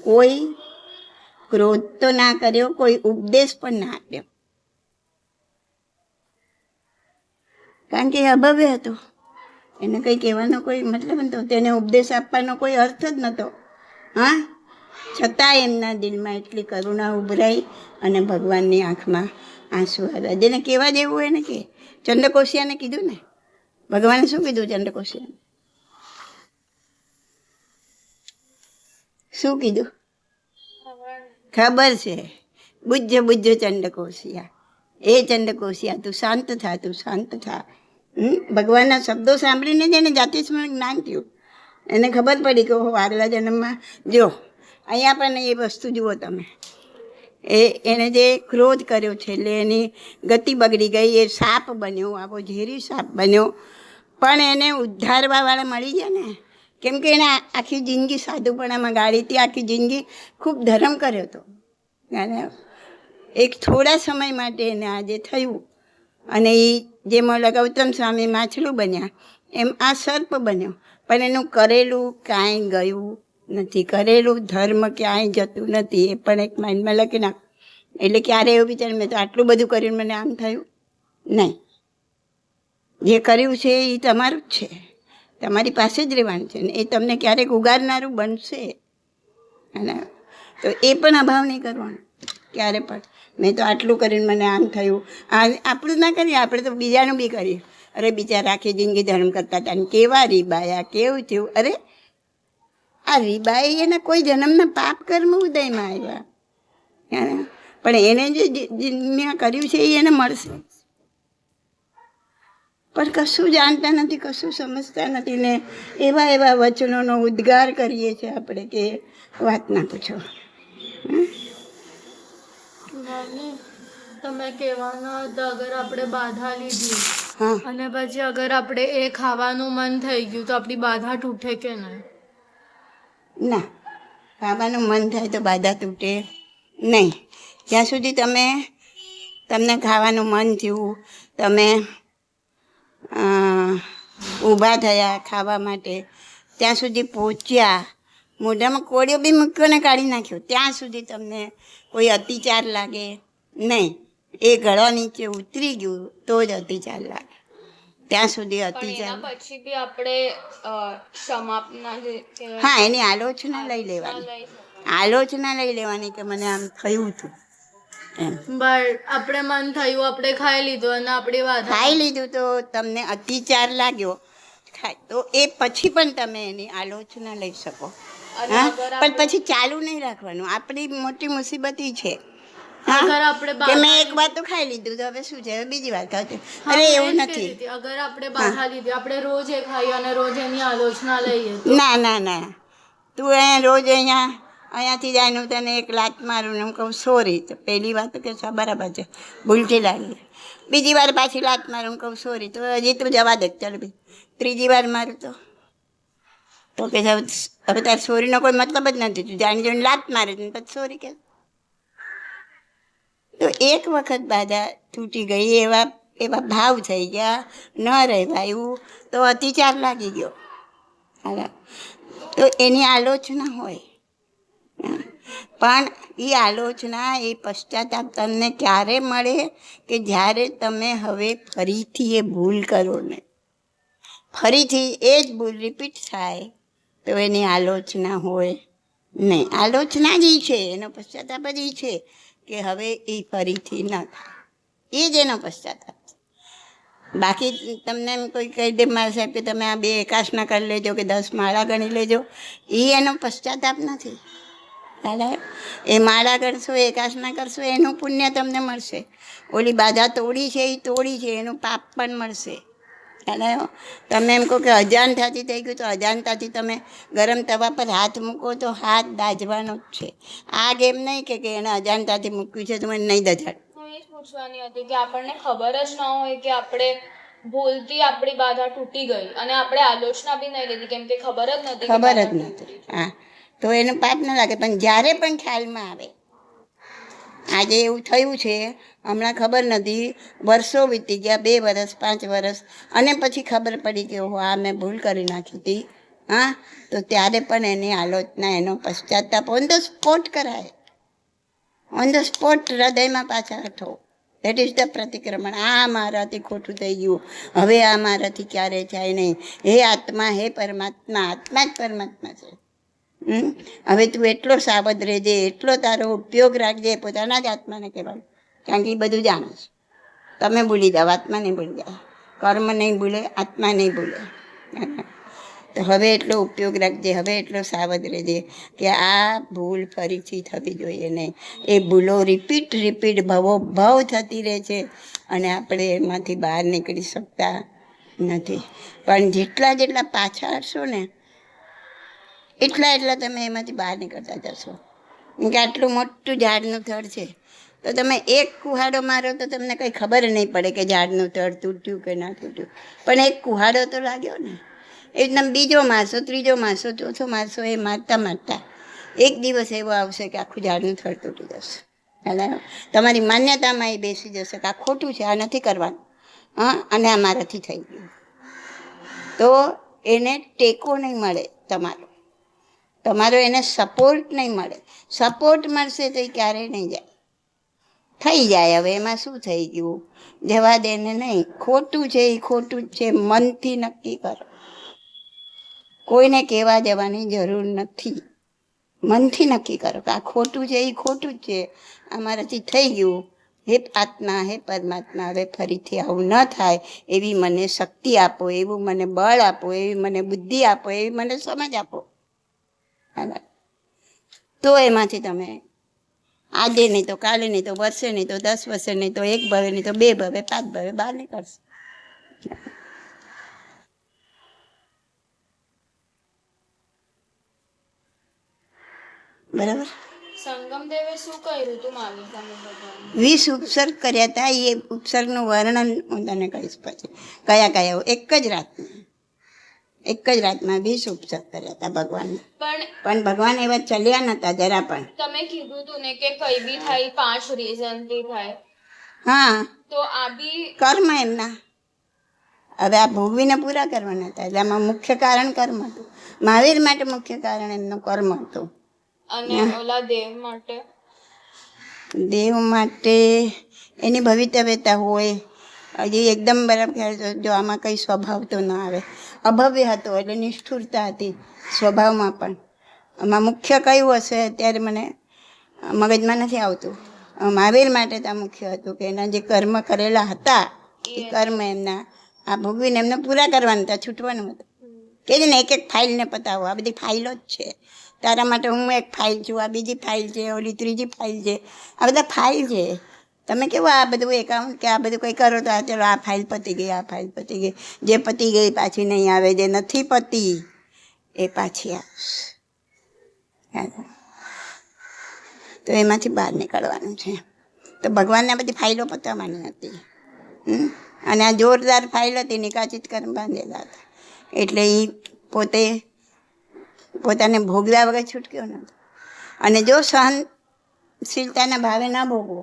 કોઈ ક્રોધ તો ના કર્યો, કોઈ ઉપદેશ પણ ના આપ્યો, કારણ કે એ અભવ્ય હતો. એને કંઈ કહેવાનો કોઈ મતલબ નહોતો, તેને ઉપદેશ આપવાનો કોઈ અર્થ જ નહોતો. હા, છતાં એમના દિલમાં એટલી કરુણા ઉભરાઈ અને ભગવાનની આંખમાં આંસુ આવ્યા. જેને કહેવા જેવું એને કે ચંદ્રકોશિયાને કીધું ને, ભગવાને શું કીધું ચંદ્રકોશિયાને? શું કીધું? ખબર છે, બુજ્જ ચંદ્રકોશિયા. એ ચંદ્રકોશિયા, તું શાંત થા, તું શાંત થા. ભગવાનના શબ્દો સાંભળીને જ એને જાતિસ્મરણ જ્ઞાન થયું. એને ખબર પડી કે આગલા જન્મમાં જો અહીંયા પણ એ વસ્તુ જુઓ તમે, એને જે ક્રોધ કર્યો છે એટલે એની ગતિ બગડી ગઈ, એ સાપ બન્યો, આવો ઝેરી સાપ બન્યો. પણ એને ઉદ્ધારવાવાળા મળી ગયા ને, કેમ કે એને આખી જિંદગી સાધુપણામાં ગાળી હતી, આખી જિંદગી ખૂબ ધર્મ કર્યો હતો. અને એક થોડા સમય માટે એને આજે થયું, અને એ જેમ ગૌતમ સ્વામી માછલું બન્યા એમ આ સર્પ બન્યો. પણ એનું કરેલું કાંઈ ગયું નથી, કરેલું ધર્મ ક્યાંય જતું નથી. એ પણ એક માઇન્ડમાં લખી નાખ. એટલે ક્યારે એવું વિચાર મેં તો આટલું બધું કર્યું મને આમ થયું નહીં. જે કર્યું છે એ તમારું જ છે, તમારી પાસે જ રહેવાનું છે ને એ તમને ક્યારેક ઉગારનારું બનશે. અને તો એ પણ અભાવ નહીં કરવાનો ક્યારે પણ. મેં તો આટલું કરીને મને આમ થયું. આપણું ના કરીએ, આપણે તો બીજાનું બી કરીએ. અરે બિચારા આખી જિંદગી ધર્મ કરતા હતા ને કેવા રીબાયા, કેવું થયું. અરે આ રીબાઈ એના કોઈ જન્મના પાપ કર્મ ઉદયમાં આવ્યા, પણ એને જે મેં કર્યું છે એ એને મળશે. પણ કશું જાણતા નથી, કશું સમજતા નથી ને એવા એવા વચનોનો ઉદ્ગાર કરીએ છીએ આપણે કે વાત ના પૂછો. મમ્મી તમે કહેવાના હતા અગર આપણે બાધા લીધી હા અને પછી અગર આપણે એ ખાવાનું મન થઈ ગયું તો આપણી બાધા તૂટે કે નહીં? ના, ખાવાનું મન થાય તો બાધા તૂટે નહીં. જ્યાં સુધી તમને ખાવાનું મન થયું, તમે ઊભા થયા ખાવા માટે, ત્યાં સુધી પહોંચ્યા, મોઢામાં કોળિયો બી મૂક્યો ને કાઢી નાખ્યો, ત્યાં સુધી તમને કોઈ અતિચાર લાગે નહીં. એ ગળા નીચે ઉતરી ગયું તો જ અતિચાર લાગે, ત્યાં સુધી અતિચાર. પછી બી આપણે સમાપના જે હા, એની આલોચના લઈ લેવાની, આલોચના લઈ લેવાની કે મને આમ થયું હતું એમ. બટ આપણે મન થયું, આપણે ખાઈ લીધું અને આપણી વાત ખાઈ લીધું તો તમને અતિચાર લાગ્યો તો એ પછી પણ તમે એની આલોચના લઈ શકો. હા, પણ પછી ચાલુ નહીં રાખવાનું. આપણી મોટી મુસીબત ઈ છે કે મેં એક વાર તો ખાઈ લીધું તો હવે શું છે, હવે બીજી વાર ખાવ. અરે એવું નથી. અગર આપણે બાધા લીધી, આપણે રોજ એ ખાઈએ અને રોજ એની આલોચના લઈએ. ના ના ના, તું રોજ અહીંયાથી જાય હું તને એક લાત મારું ને હું કહું સોરી, તો પહેલી વાર તો કે બરાબર છે, ભૂલથી લાગી. બીજી વાર પાછી લાત મારું હું કહું સોરી, તો હજી તું જવા દે, ચાલ ભાઈ. ત્રીજી વાર મારું તો કે હવે તાર સોરીનો કોઈ મતલબ જ નથી, તું જાણી જોઈને લાત મારે છે પછી સોરી કે. તો એક વખત બાધા તૂટી ગઈ, એવા ભાવ થઈ ગયા, ન રહેવાયું તો અતિચાર લાગી ગયો. તો એની આલોચના હોય, પણ એ આલોચના, એ પશ્ચાતાપ તમને ક્યારે મળે કે જ્યારે તમે હવે ફરીથી એ ભૂલ કરો ને, ફરીથી એ જ ભૂલ રિપીટ થાય તો એની આલોચના હોય નહીં. આલોચના જ છે, એનો પશ્ચાતાપ જ છે કે હવે એ ફરીથી ન થાય, એ જ એનો પશ્ચાતાપ છે. બાકી તમને એમ કોઈ કહી દે મારા સાહેબ કે તમે આ 2 એકાસના કરી લેજો કે 10 માળા ગણી લેજો, એ એનો પશ્ચાતાપ નથી. એ માળા કરશો, એકાસના કરશો, એનું પુણ્ય તમને મળશે. ઓલી બાધા તોડી છે એ તોડી છે, એનું પાપ પણ મળશે. તમે એમ કહો કે અજાણતાથી થઈ ગયું, તો અજાણતાથી તમે ગરમ તવા પર હાથ મૂકો તો હાથ દાઝવાનો જ છે. આગ એમ નહીં કે એને અજાણતાથી મૂક્યું છે તો મને નહીં દજાડ. હું એ જ પૂછવાની હતી કે આપણને ખબર જ ન હોય કે આપણે ભૂલથી આપણી બાધા તૂટી ગઈ અને આપણે આલોચના બી નહીં લીધી કેમ કે ખબર જ નથી. હા, તો એનું પાપ ન લાગે. પણ જ્યારે પણ ખ્યાલમાં આવે, આજે એવું થયું છે, હમણાં ખબર નથી, વર્ષો વીતી ગયા, 2 વર્ષ 5 વર્ષ, અને પછી ખબર પડી કે ઓહો આ મેં ભૂલ કરી નાખી હતી. હા, તો ત્યારે પણ એની આલોચના, એનો પશ્ચાતાપ ઓન ધ સ્પોટ કરાય. ઓન ધ સ્પોટ હૃદયમાં પાછા હઠો. દેટ ઇઝ ધ પ્રતિક્રમણ. આ મારાથી ખોટું થઈ ગયું, હવે આ મારાથી ક્યારેય થાય નહીં. હે આત્મા, હે પરમાત્મા, આત્મા જ પરમાત્મા છે. હવે તું એટલો સાવધ રહેજે, એટલો તારો ઉપયોગ રાખજે. પોતાના જ આત્માને કહેવાનું, કારણ કે એ બધું જાણે છે. તમે ભૂલી જાઓ, આત્મા નહીં ભૂલી જાય. કર્મ નહીં ભૂલે, આત્મા નહીં ભૂલે. તો હવે એટલો ઉપયોગ રાખજે, હવે એટલો સાવધ રહેજે કે આ ભૂલ ફરીથી થવી જોઈએ નહીં. એ ભૂલો રિપીટ ભવ થતી રહે છે અને આપણે એમાંથી બહાર નીકળી શકતા નથી. પણ જેટલા પાછા હશો ને એટલા તમે એમાંથી બહાર નીકળતા જશો. કેમ કે આટલું મોટું ઝાડનું થડ છે, તો તમે એક કુહાડો મારો તો તમને કંઈ ખબર નહીં પડે કે ઝાડનું થડ તૂટ્યું કે ના તૂટ્યું, પણ એક કુહાડો તો લાગ્યો ને. એકદમ બીજો મારશો, ત્રીજો મારશો, ચોથો મારશો, એ મારતા એક દિવસ એવો આવશે કે આખું ઝાડનું થડ તૂટી જશે. તમારી માન્યતામાં એ બેસી જશે કે આ ખોટું છે, આ નથી કરવાનું, હા, અને આ મારાથી થઈ ગયું. તો એને ટેકો નહીં મળે, તમારો એને સપોર્ટ નહીં મળે. સપોર્ટ મળશે તો એ ક્યારેય નહીં જાય. થઈ જાય. હવે એમાં શું થઈ ગયું, જવા દે ને. નહીં, ખોટું છે એ ખોટું જ છે, મનથી નક્કી કરો. કોઈને કહેવા જવાની જરૂર નથી. મનથી નક્કી કરો કે આ ખોટું છે એ ખોટું જ છે, આ મારાથી થઈ ગયું. હે આત્મા, હે પરમાત્મા, હવે ફરીથી આવું ન થાય એવી મને શક્તિ આપો, એવું મને બળ આપો, એવી મને બુદ્ધિ આપો, એવી મને સમજ આપો. તો એમાંથી તમે આજે નહીં તો કાલે, નહીં તો વર્ષે, નહીં તો 10 વર્ષે, નહીં તો 1 ભવે, નહીં તો 2 ભવે, 5 ભવે બહાર નીકળશે. બરાબર. સંગમ દેવે શું કર્યું તું મારી સામે ભગવાન? 20 ઉપસર્ગ કર્યા હતા. એ ઉપસર્ગનું વર્ણન હું તને કહીશ પછી. કયા કયા? એક જ રાતમાં 20 ઉપસર્ગ કર્યા હતા ભગવાનને. પણ ભગવાન એવા ચલ્યા નતા જરા પણ. તમે કીધું તું ને કે કઈ બી થાય 5 રીઝનથી થાય. હા, તો આ બી કર્મ એમના. હવે આ ભોગવીને પૂરા કરવાના હતા, એટલે આમાં મુખ્ય કારણ કર્મ હતું. મહાવીર માટે મુખ્ય કારણ એમનું કર્મ હતું. અને ઓલા દેવ માટે? દેવ માટે એની ભવિતવ્યતા હોય. હજી એકદમ બરાબર જો આમાં કંઈ સ્વભાવ તો ન આવે. અભવ્ય હતો એટલે નિષ્ઠુરતા હતી સ્વભાવમાં પણ. આમાં મુખ્ય કયું હશે અત્યારે મને મગજમાં નથી આવતું. મહાવીર માટે તો મુખ્ય હતું કે એના જે કર્મ કરેલા હતા એ કર્મ એમના આ ભોગવીને એમને પૂરા કરવાના હતા, છૂટવાનું હતું. કે ને એક ફાઇલને પતાવો, આ બધી ફાઇલો જ છે. તારા માટે હું એક ફાઇલ છું, આ બીજી ફાઇલ છે, ઓલી ત્રીજી ફાઇલ છે, આ બધા ફાઇલ છે. તમે કેવું આ બધું એકાઉન્ટ કે આ બધું કંઈ કરો તો ચલો આ ફાઇલ પતી ગઈ, આ ફાઇલ પતી ગઈ. જે પતી ગઈ પાછી નહીં આવે, જે નથી પતી એ પાછી આવશે. તો એમાંથી બહાર નીકળવાનું છે. તો ભગવાનને બધી ફાઇલો પતાવવાની હતી. અને આ જોરદાર ફાઇલ હતી, નિકાચિત કર્મ બાંધેલા હતા. એટલે એ પોતાને ભોગવ્યા વગર છૂટક્યો નહોતો. અને જો સહનશીલતાના ભાવે ના ભોગવો,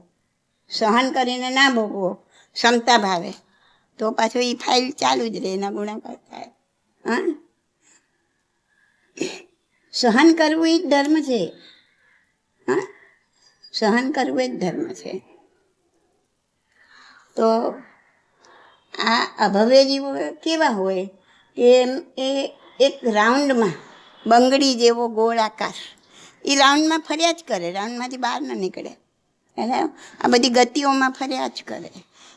સહન કરીને ના ભોગવો, ક્ષમતા ભાવે, તો પાછો એ ફાઇલ ચાલુ જ રહે, એના ગુણાકાર થાય. હા, સહન કરવું એ જ ધર્મ છે. હા, સહન કરવું એ જ ધર્મ છે. તો આ અભવ્ય જીવો કેવા હોય કે એ એક રાઉન્ડમાં બંગડી જેવો ગોળ આકાર, એ રાઉન્ડમાં ફર્યા જ કરે, રાઉન્ડમાંથી બહાર ન નીકળે. એટલે આ બધી ગતિઓમાં ફર્યા જ કરે.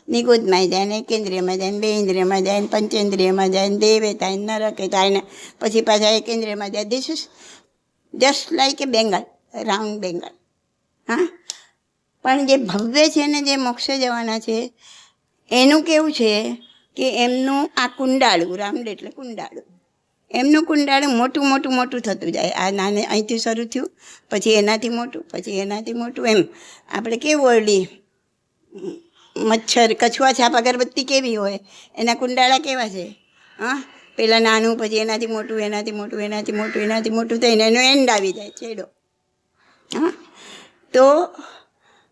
નિગોદમાં જાય ને કેન્દ્રિયમાં જાય ને 2 ઇન્દ્રિયમાં જાય ને પંચેન્દ્રિયમાં જાય ને દેવે થાય ને નરકે થાય ને પછી પાછા એકેન્દ્રિયમાં જાય. This is just like A Bengal, round Bengal. હા, પણ જે ભવ્ય છે ને જે મોક્ષે જવાના છે એનું કેવું છે કે એમનું આ કુંડાળું, રાઉન્ડ એટલે કુંડાળું, એમનું કુંડાળું મોટું મોટું મોટું થતું જાય. આ નાને અહીંથી શરૂ થયું, પછી એનાથી મોટું, પછી એનાથી મોટું, એમ. આપણે કેવું ઓલી મચ્છર, કછુઆ છાપ અગરબત્તી કેવી હોય, એના કુંડાળા કેવા છે? હા, પહેલાં નાનું, પછી એનાથી મોટું, એનાથી મોટું, એનાથી મોટું, એનાથી મોટું થઈને એનો એન્ડ આવી જાય, છેડો. હા, તો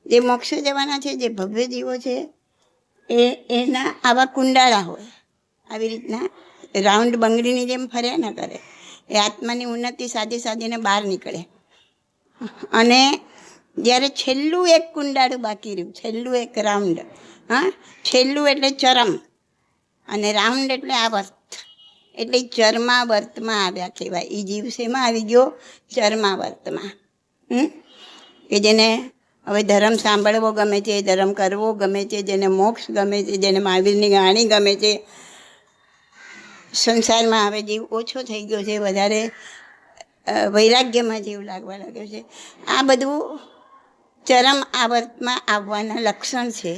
જે મોક્ષે જવાના છે, જે ભવ્ય જીવો છે, એના આવા કુંડાળા હોય. આવી રીતના રાઉન્ડ બંગડીની જેમ ફર્યા ન કરે. એ આત્માની ઉન્નતિ સાધી સાધીને બહાર નીકળે. અને જ્યારે છેલ્લું એક કુંડાળું બાકી રહ્યું, છેલ્લું એક રાઉન્ડ, હા, છેલ્લું એટલે ચરમ અને રાઉન્ડ એટલે આવર્ત, એટલે ચરમાવર્તમાં આવ્યા કહેવાય. એ જીવ શેમાં આવી ગયો? ચરમાવર્તમાં. કે જેને હવે ધર્મ સાંભળવો ગમે છે, ધર્મ કરવો ગમે છે, જેને મોક્ષ ગમે છે, જેને મહાવીરની વાણી ગમે છે. સંસારમાં હવે જીવ ઓછો થઈ ગયો છે, વધારે વૈરાગ્યમાં જીવ લાગવા લાગ્યો છે. આ બધું ચરમ આવર્તમાં આવવાના લક્ષણ છે.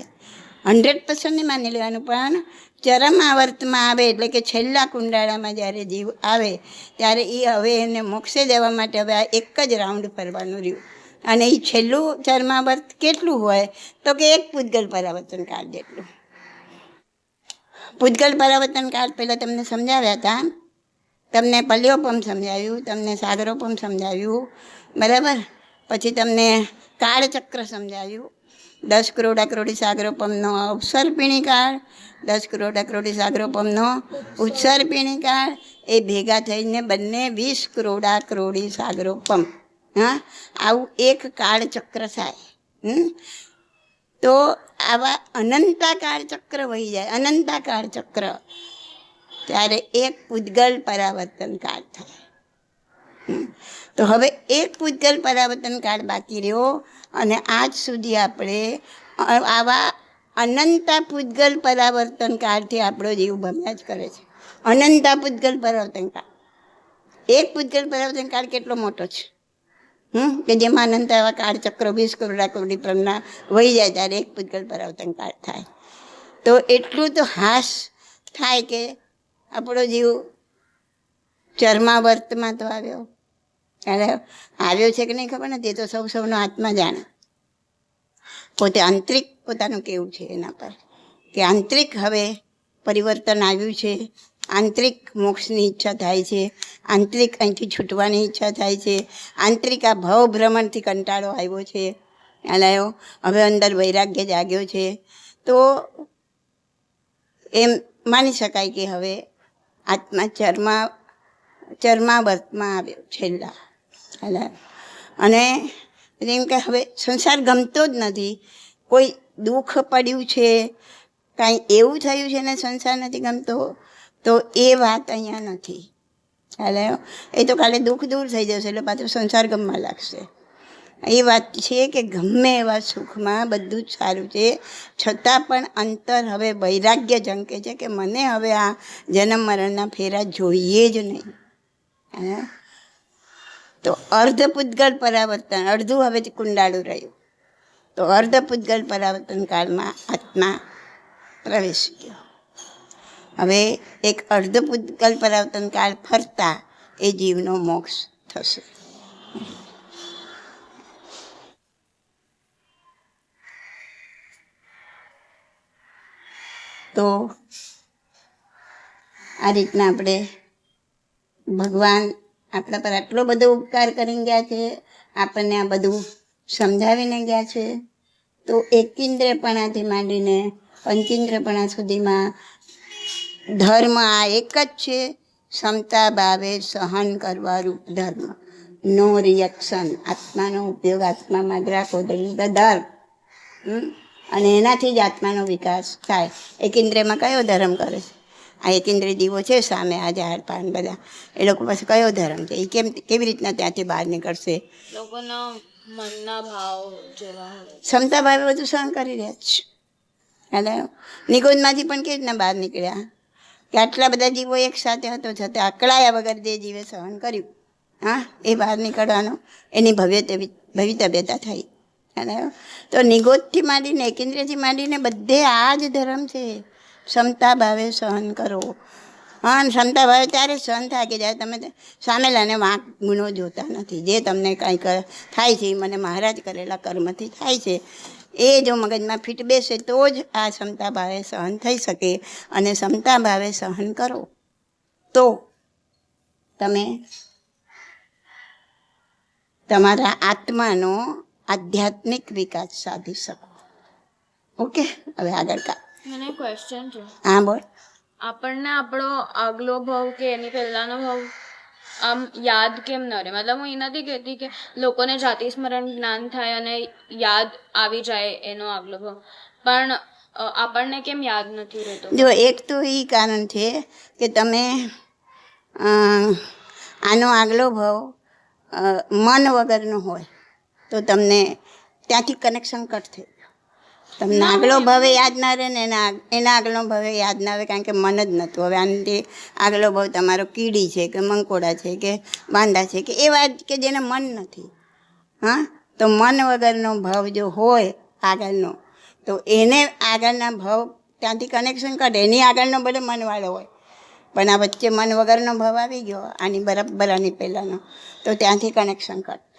100% નહીં માની લેવાનું, પણ ચરમ આવર્તમાં આવે એટલે કે છેલ્લા કુંડાળામાં જ્યારે જીવ આવે ત્યારે એ હવે એને મોક્ષે જવા માટે હવે આ એક જ રાઉન્ડ ફરવાનું રહ્યું. અને એ છેલ્લું ચરમાવર્ત કેટલું હોય તો કે એક પૂતગલ પરાવર્તન કાળ જેટલું. પૂતગલ પરાવર્તન કાળ પહેલાં તમને સમજાવ્યા હતા. તમને પલ્યોપમ સમજાવ્યું, તમને સાગરોપમ સમજાવ્યું, બરાબર. પછી તમને કાળચક્ર સમજાવ્યું. 10 કરોડા કરોડી સાગરોપમનો અવસર્પિણી કાળ, 10 કરોડા કરોડી સાગરોપમનો ઉત્સર્પિણી કાળ, એ ભેગા થઈને બંને 20 કરોડા કરોડી સાગરોપમ. હા, આવું એક કાળચક્ર થાય. તો આવા અનંતાકાળ ચક્ર વહી જાય, અનંતાકાળ ચક્ર, ત્યારે એક પૂતગલ પરાવર્તન કાળ થાય. તો હવે એક પૂતગલ પરાવર્તન કાળ બાકી રહ્યો, અને આજ સુધી આપણે આવા અનંતા પૂતગલ પરાવર્તન કાળથી આપણો જીવ ભમ્યા જ કરે છે. અનંતા પૂતગલ પરાવર્તન કાળ, એક પૂતગલ પરાવર્તન કાળ કેટલો મોટો છે, કે જેમાં અનંત એવા કાળ ચક્રો 20 કરોડા કોટી પ્રમના વહી જાય ત્યારે એક પૂતગલ પરાવર્તન કાળ થાય. તો એટલું તો હાશ થાય કે આપણો જીવ ચર્માવર્તમાં તો આવ્યો, ત્યારે આવ્યો છે કે નહીં ખબર નથી, એ તો સૌનો આત્મા જાણે. પોતે આંતરિક પોતાનું કેવું છે એના પર, કે આંતરિક હવે પરિવર્તન આવ્યું છે, આંતરિક મોક્ષની ઈચ્છા થાય છે, આંતરિક અહીંથી છૂટવાની ઈચ્છા થાય છે, આંતરિક આ ભવ ભ્રમણથી કંટાળો આવ્યો છે, આવ્યો, હવે અંદર વૈરાગ્ય જાગ્યો છે. તો એમ માની શકાય કે હવે આત્મા ચર્માવર્તમાં આવ્યો છેલ્લા, અને એમ કે હવે સંસાર ગમતો જ નથી, કોઈ દુઃખ પડ્યું છે, કાંઈ એવું થયું છે ને સંસાર નથી ગમતો, તો એ વાત અહીંયા નથી. એ તો કાલે દુઃખ દૂર થઈ જશે એટલે પાછું સંસાર ગમવા લાગશે. એ વાત છે કે ગમે એવા સુખમાં બધું જ સારું છે, છતાં પણ અંતર હવે વૈરાગ્ય ઝંકે છે કે મને હવે આ જન્મ મરણના ફેરા જોઈએ જ નહીં. તો અર્ધ પૂતગલ પરાવર્તન, અડધું હવે કુંડાળું રહ્યું, તો અર્ધ પૂતગલ પરાવર્તન કાળમાં આત્મા પ્રવેશી ગયો. હવે એક અર્ધ પૂતગલ પરાવર્તન કાળ ફરતા એ જીવનો મોક્ષ થશે. તો આ રીતના આપણે ભગવાન આપણા પર આટલો બધો ઉપકાર કરીને ગયા છે, આપણને આ બધું સમજાવીને ગયા છે. તો એકેન્દ્રપણાથી માંડીને પંચેન્દ્રપણા સુધીમાં ધર્મ આ એક જ છે, ક્ષમતા ભાવે સહન કરવા રૂપ ધર્મ, નો રિએક્શન, આત્માનો ઉપયોગ આત્મામાં જ રાખો, ધર્મ, અને એનાથી જ આત્માનો વિકાસ થાય. એકેન્દ્રમાં કયો ધર્મ કરે છે? આ એકેન્દ્રિય જીવો છે સામે, આ ઝાડ પાન બધા, એ લોકો પાસે કયો ધર્મ છે? એ કેવી રીતના ત્યાંથી બહાર નીકળશે? લોકોના મનના ભાવ જેવા ક્ષમતા ભાવે બધું સહન કરી રહ્યા છે. એટલે નિગોદમાંથી પણ કેવી રીતના બહાર નીકળ્યા, કે આટલા બધા જીવો એક સાથે હતો છતાં અકળાયા વગર જે જીવે સહન કર્યું, હા, એ બહાર નીકળવાનો એની ભવિતવ્યતા થઈ. તો નિગોદથી માંડીને એકેન્દ્રથી માંડીને બધે આ જ ધર્મ છે, ક્ષમતા ભાવે સહન કરો. હા, ક્ષમતા ભાવે ત્યારે સહન થાય કે જ્યારે તમે સામેલાને વાંક ગુનો જોતા નથી. જે તમને કાંઈ થાય છે એ મને મહારાજ કરેલા કર્મથી થાય છે, એ જો મગજમાં ફીટ બેસે તો જ આ ક્ષમતા ભાવે સહન થઈ શકે. અને ક્ષમતા ભાવે સહન કરો તો તમે તમારા આત્માનો આધ્યાત્મિક વિકાસ સાધી શકો. ઓકે, હવે આગળ મને ક્વેશ્ચન છે. હા, બોલ. આપણને આપણો આગલો ભાવ કે એની પહેલાનો ભાવ આમ યાદ કેમ ન રહે? મતલબ હું એ નથી કહેતી કે લોકોને જાતિ સ્મરણ જ્ઞાન થાય અને યાદ આવી જાય એનો આગલો ભાવ, પણ આપણને કેમ યાદ નથી રહેતો? જો એક તો એ કારણ છે કે તમે આનો આગલો ભાવ મન વગરનો હોય તો તમને ત્યાંથી કનેક્શન કટ થઈ ગયું. તમને આગલો ભાવે યાદ ના રહે ને એના આગલો ભાવે યાદ ના આવે, કારણ કે મન જ નહોતું. હવે આનાથી આગલો ભાવ તમારો કીડી છે કે મંકોડા છે કે વાંદા છે કે એવા કે જેને મન નથી. હા, તો મન વગરનો ભાવ જો હોય આગળનો, તો એને આગળના ભાવ ત્યાંથી કનેક્શન કાઢે. એની આગળનો ભલે મનવાળો હોય, પણ આ વચ્ચે મન વગરનો ભાવ આવી ગયો આની બરાબર આની પહેલાંનો, તો ત્યાંથી કનેક્શન કટ,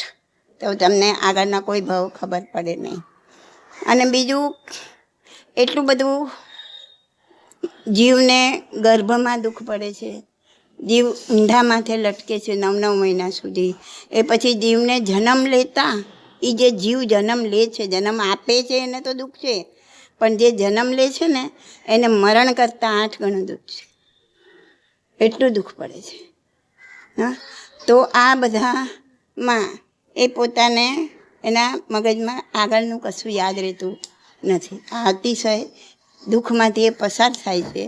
તો તમને આગળના કોઈ ભાવ ખબર પડે નહીં. અને બીજું એટલું બધું જીવને ગર્ભમાં દુઃખ પડે છે, જીવ ઊંધા માથે લટકે છે 9 મહિના સુધી. એ પછી જીવને જન્મ લેતા, એ જે જીવ જન્મ લે છે, જન્મ આપે છે એને તો દુઃખ છે, પણ જે જન્મ લે છે ને એને મરણ કરતાં 8 ગણું દુઃખ છે. એટલું દુઃખ પડે છે. હા, તો આ બધામાં એ પોતાને એના મગજમાં આગળનું કશું યાદ રહેતું નથી. આ અતિશય દુઃખમાંથી એ પસાર થાય છે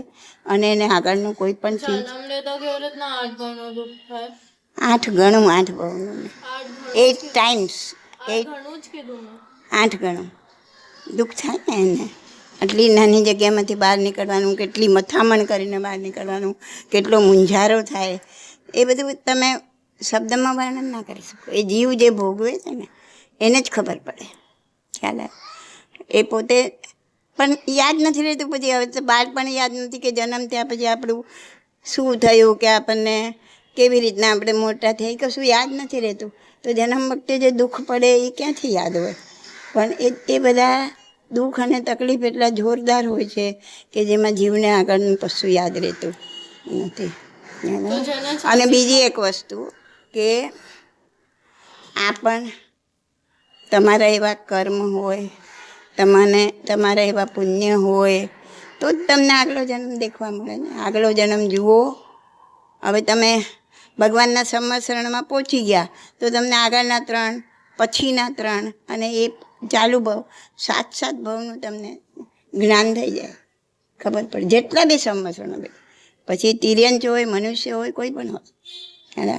અને એને આગળનું કોઈ પણ ચીજ જન્મ લેતા કેવી રીતના 8 ગણું દુઃખ થાય? 8 ગણું 8 બહુનું 8 ગણું 8 ટાઈમ્સ 8 ગણું જ કીધું મેં. 8 ગણું દુઃખ થાય ને એને. આટલી નાની જગ્યામાંથી બહાર નીકળવાનું, કેટલી મથામણ કરીને બહાર નીકળવાનું, કેટલો મૂંઝારો થાય, એ બધું તમે શબ્દમાં વર્ણન ના કરી શકો. એ જીવ જે ભોગવે છે ને એને જ ખબર પડે. ખ્યાલ આવે? એ પોતે પણ યાદ નથી રહેતું. પછી હવે તો બાળપણ યાદ નથી કે જન્મ થયા પછી આપણું શું થયું, કે આપણને કેવી રીતના આપણે મોટા થયા, એ કશું યાદ નથી રહેતું. તો જન્મ વખતે જે દુઃખ પડે એ ક્યાંથી યાદ હોય? પણ એ બધા દુઃખ અને તકલીફ એટલા જોરદાર હોય છે કે જેમાં જીવને આગળનું કશું યાદ રહેતું નથી. અને બીજી એક વસ્તુ કે આ પણ તમારા એવા કર્મ હોય, તમારા એવા પુણ્ય હોય તો જ તમને આગલો જન્મ દેખવા મળે ને. આગલો જન્મ જુઓ. હવે તમે ભગવાનના સંવત્સરણમાં પહોંચી ગયા તો તમને આગળના 3, પછીના 3 અને એ ચાલુ ભાવ 7 ભાવનું તમને જ્ઞાન થઈ જાય, ખબર પડે. જેટલા બી સંવત્સરણો બે પછી તિર્યંચ હોય, મનુષ્ય હોય, કોઈ પણ હોય,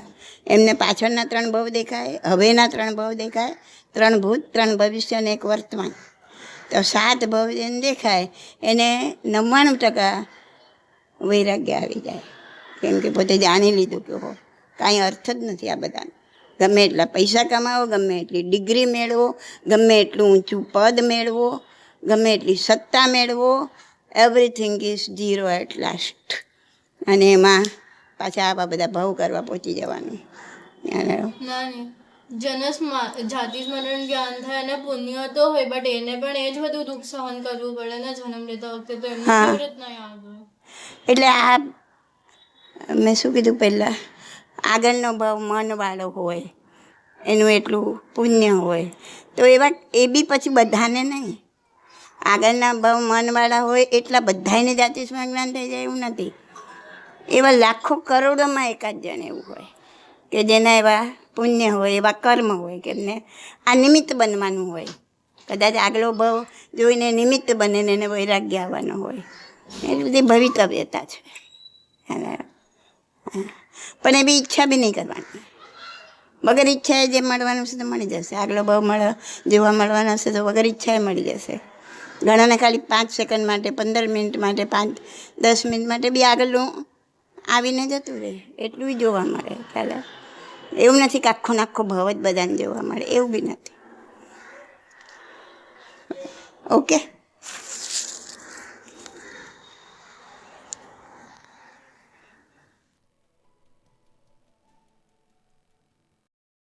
એમને પાછળના 3 ભાવ દેખાય, હવેના 3 ભાવ દેખાય, 3 ભૂત, 3 ભવિષ્ય અને 1 વર્તમાન. તો 7 ભાવ જેને દેખાય એને 99% વૈરાગ્ય આવી જાય. કેમ કે પોતે જાણી લીધું કે હો કાંઈ અર્થ જ નથી આ બધાનો. ગમે એટલા પૈસા કમાવો, ગમે એટલી ડિગ્રી મેળવો, ગમે એટલું ઊંચું પદ મેળવો, ગમે એટલી સત્તા મેળવો, everything is zero eight last. અને એમાં પાછા આવા બધા ભાવ કરવા પહોંચી જવાનું. જાતિ સ્મરણ જ્ઞાન થાય અને પુણ્ય તો હોય, બટ એને પણ એ જ બધું દુઃખ સહન કરવું પડે ને જન્મ લેતા વખતે. તો એમને કેવી રીતના યાદ હોય? એટલે આ મેં શું કીધું પહેલાં, આગળનો ભાવ મનવાળો હોય, એનું એટલું પુણ્ય હોય તો એ બી પછી બધાને નહીં. આગળના ભાવ મનવાળા હોય એટલા બધાને જાતિ સ્મરણ જ્ઞાન થઈ જાય એવું નથી. એવા લાખો કરોડોમાં એકાદ જણ એવું હોય કે જેના એવા પુણ્ય હોય, એવા કર્મ હોય કે એમને આ નિમિત્ત બનવાનું હોય. કદાચ આગલો ભાવ જોઈને નિમિત્ત બને ને એને વૈરાગ્ય આવવાનો હોય. એ બધી ભવિતવ્યતા છે. પણ એવી ઈચ્છા બી નહીં કરવાની. વગર ઈચ્છાએ જે મળવાનું છે તો મળી જશે. આગલો ભાવ જોવા મળવાનો હશે તો વગર ઈચ્છાએ મળી જશે. ઘણાને ખાલી 5 સેકન્ડ માટે, 15 મિનિટ માટે, 5-10 મિનિટ માટે બી આગળનું આવીને જતું રહે, એટલું જોવા મળે. ખ્યાલ? એવું નથી કે આખો ભાવ જ બધાને જોવા મળે, એવું બી નથી. ઓકે.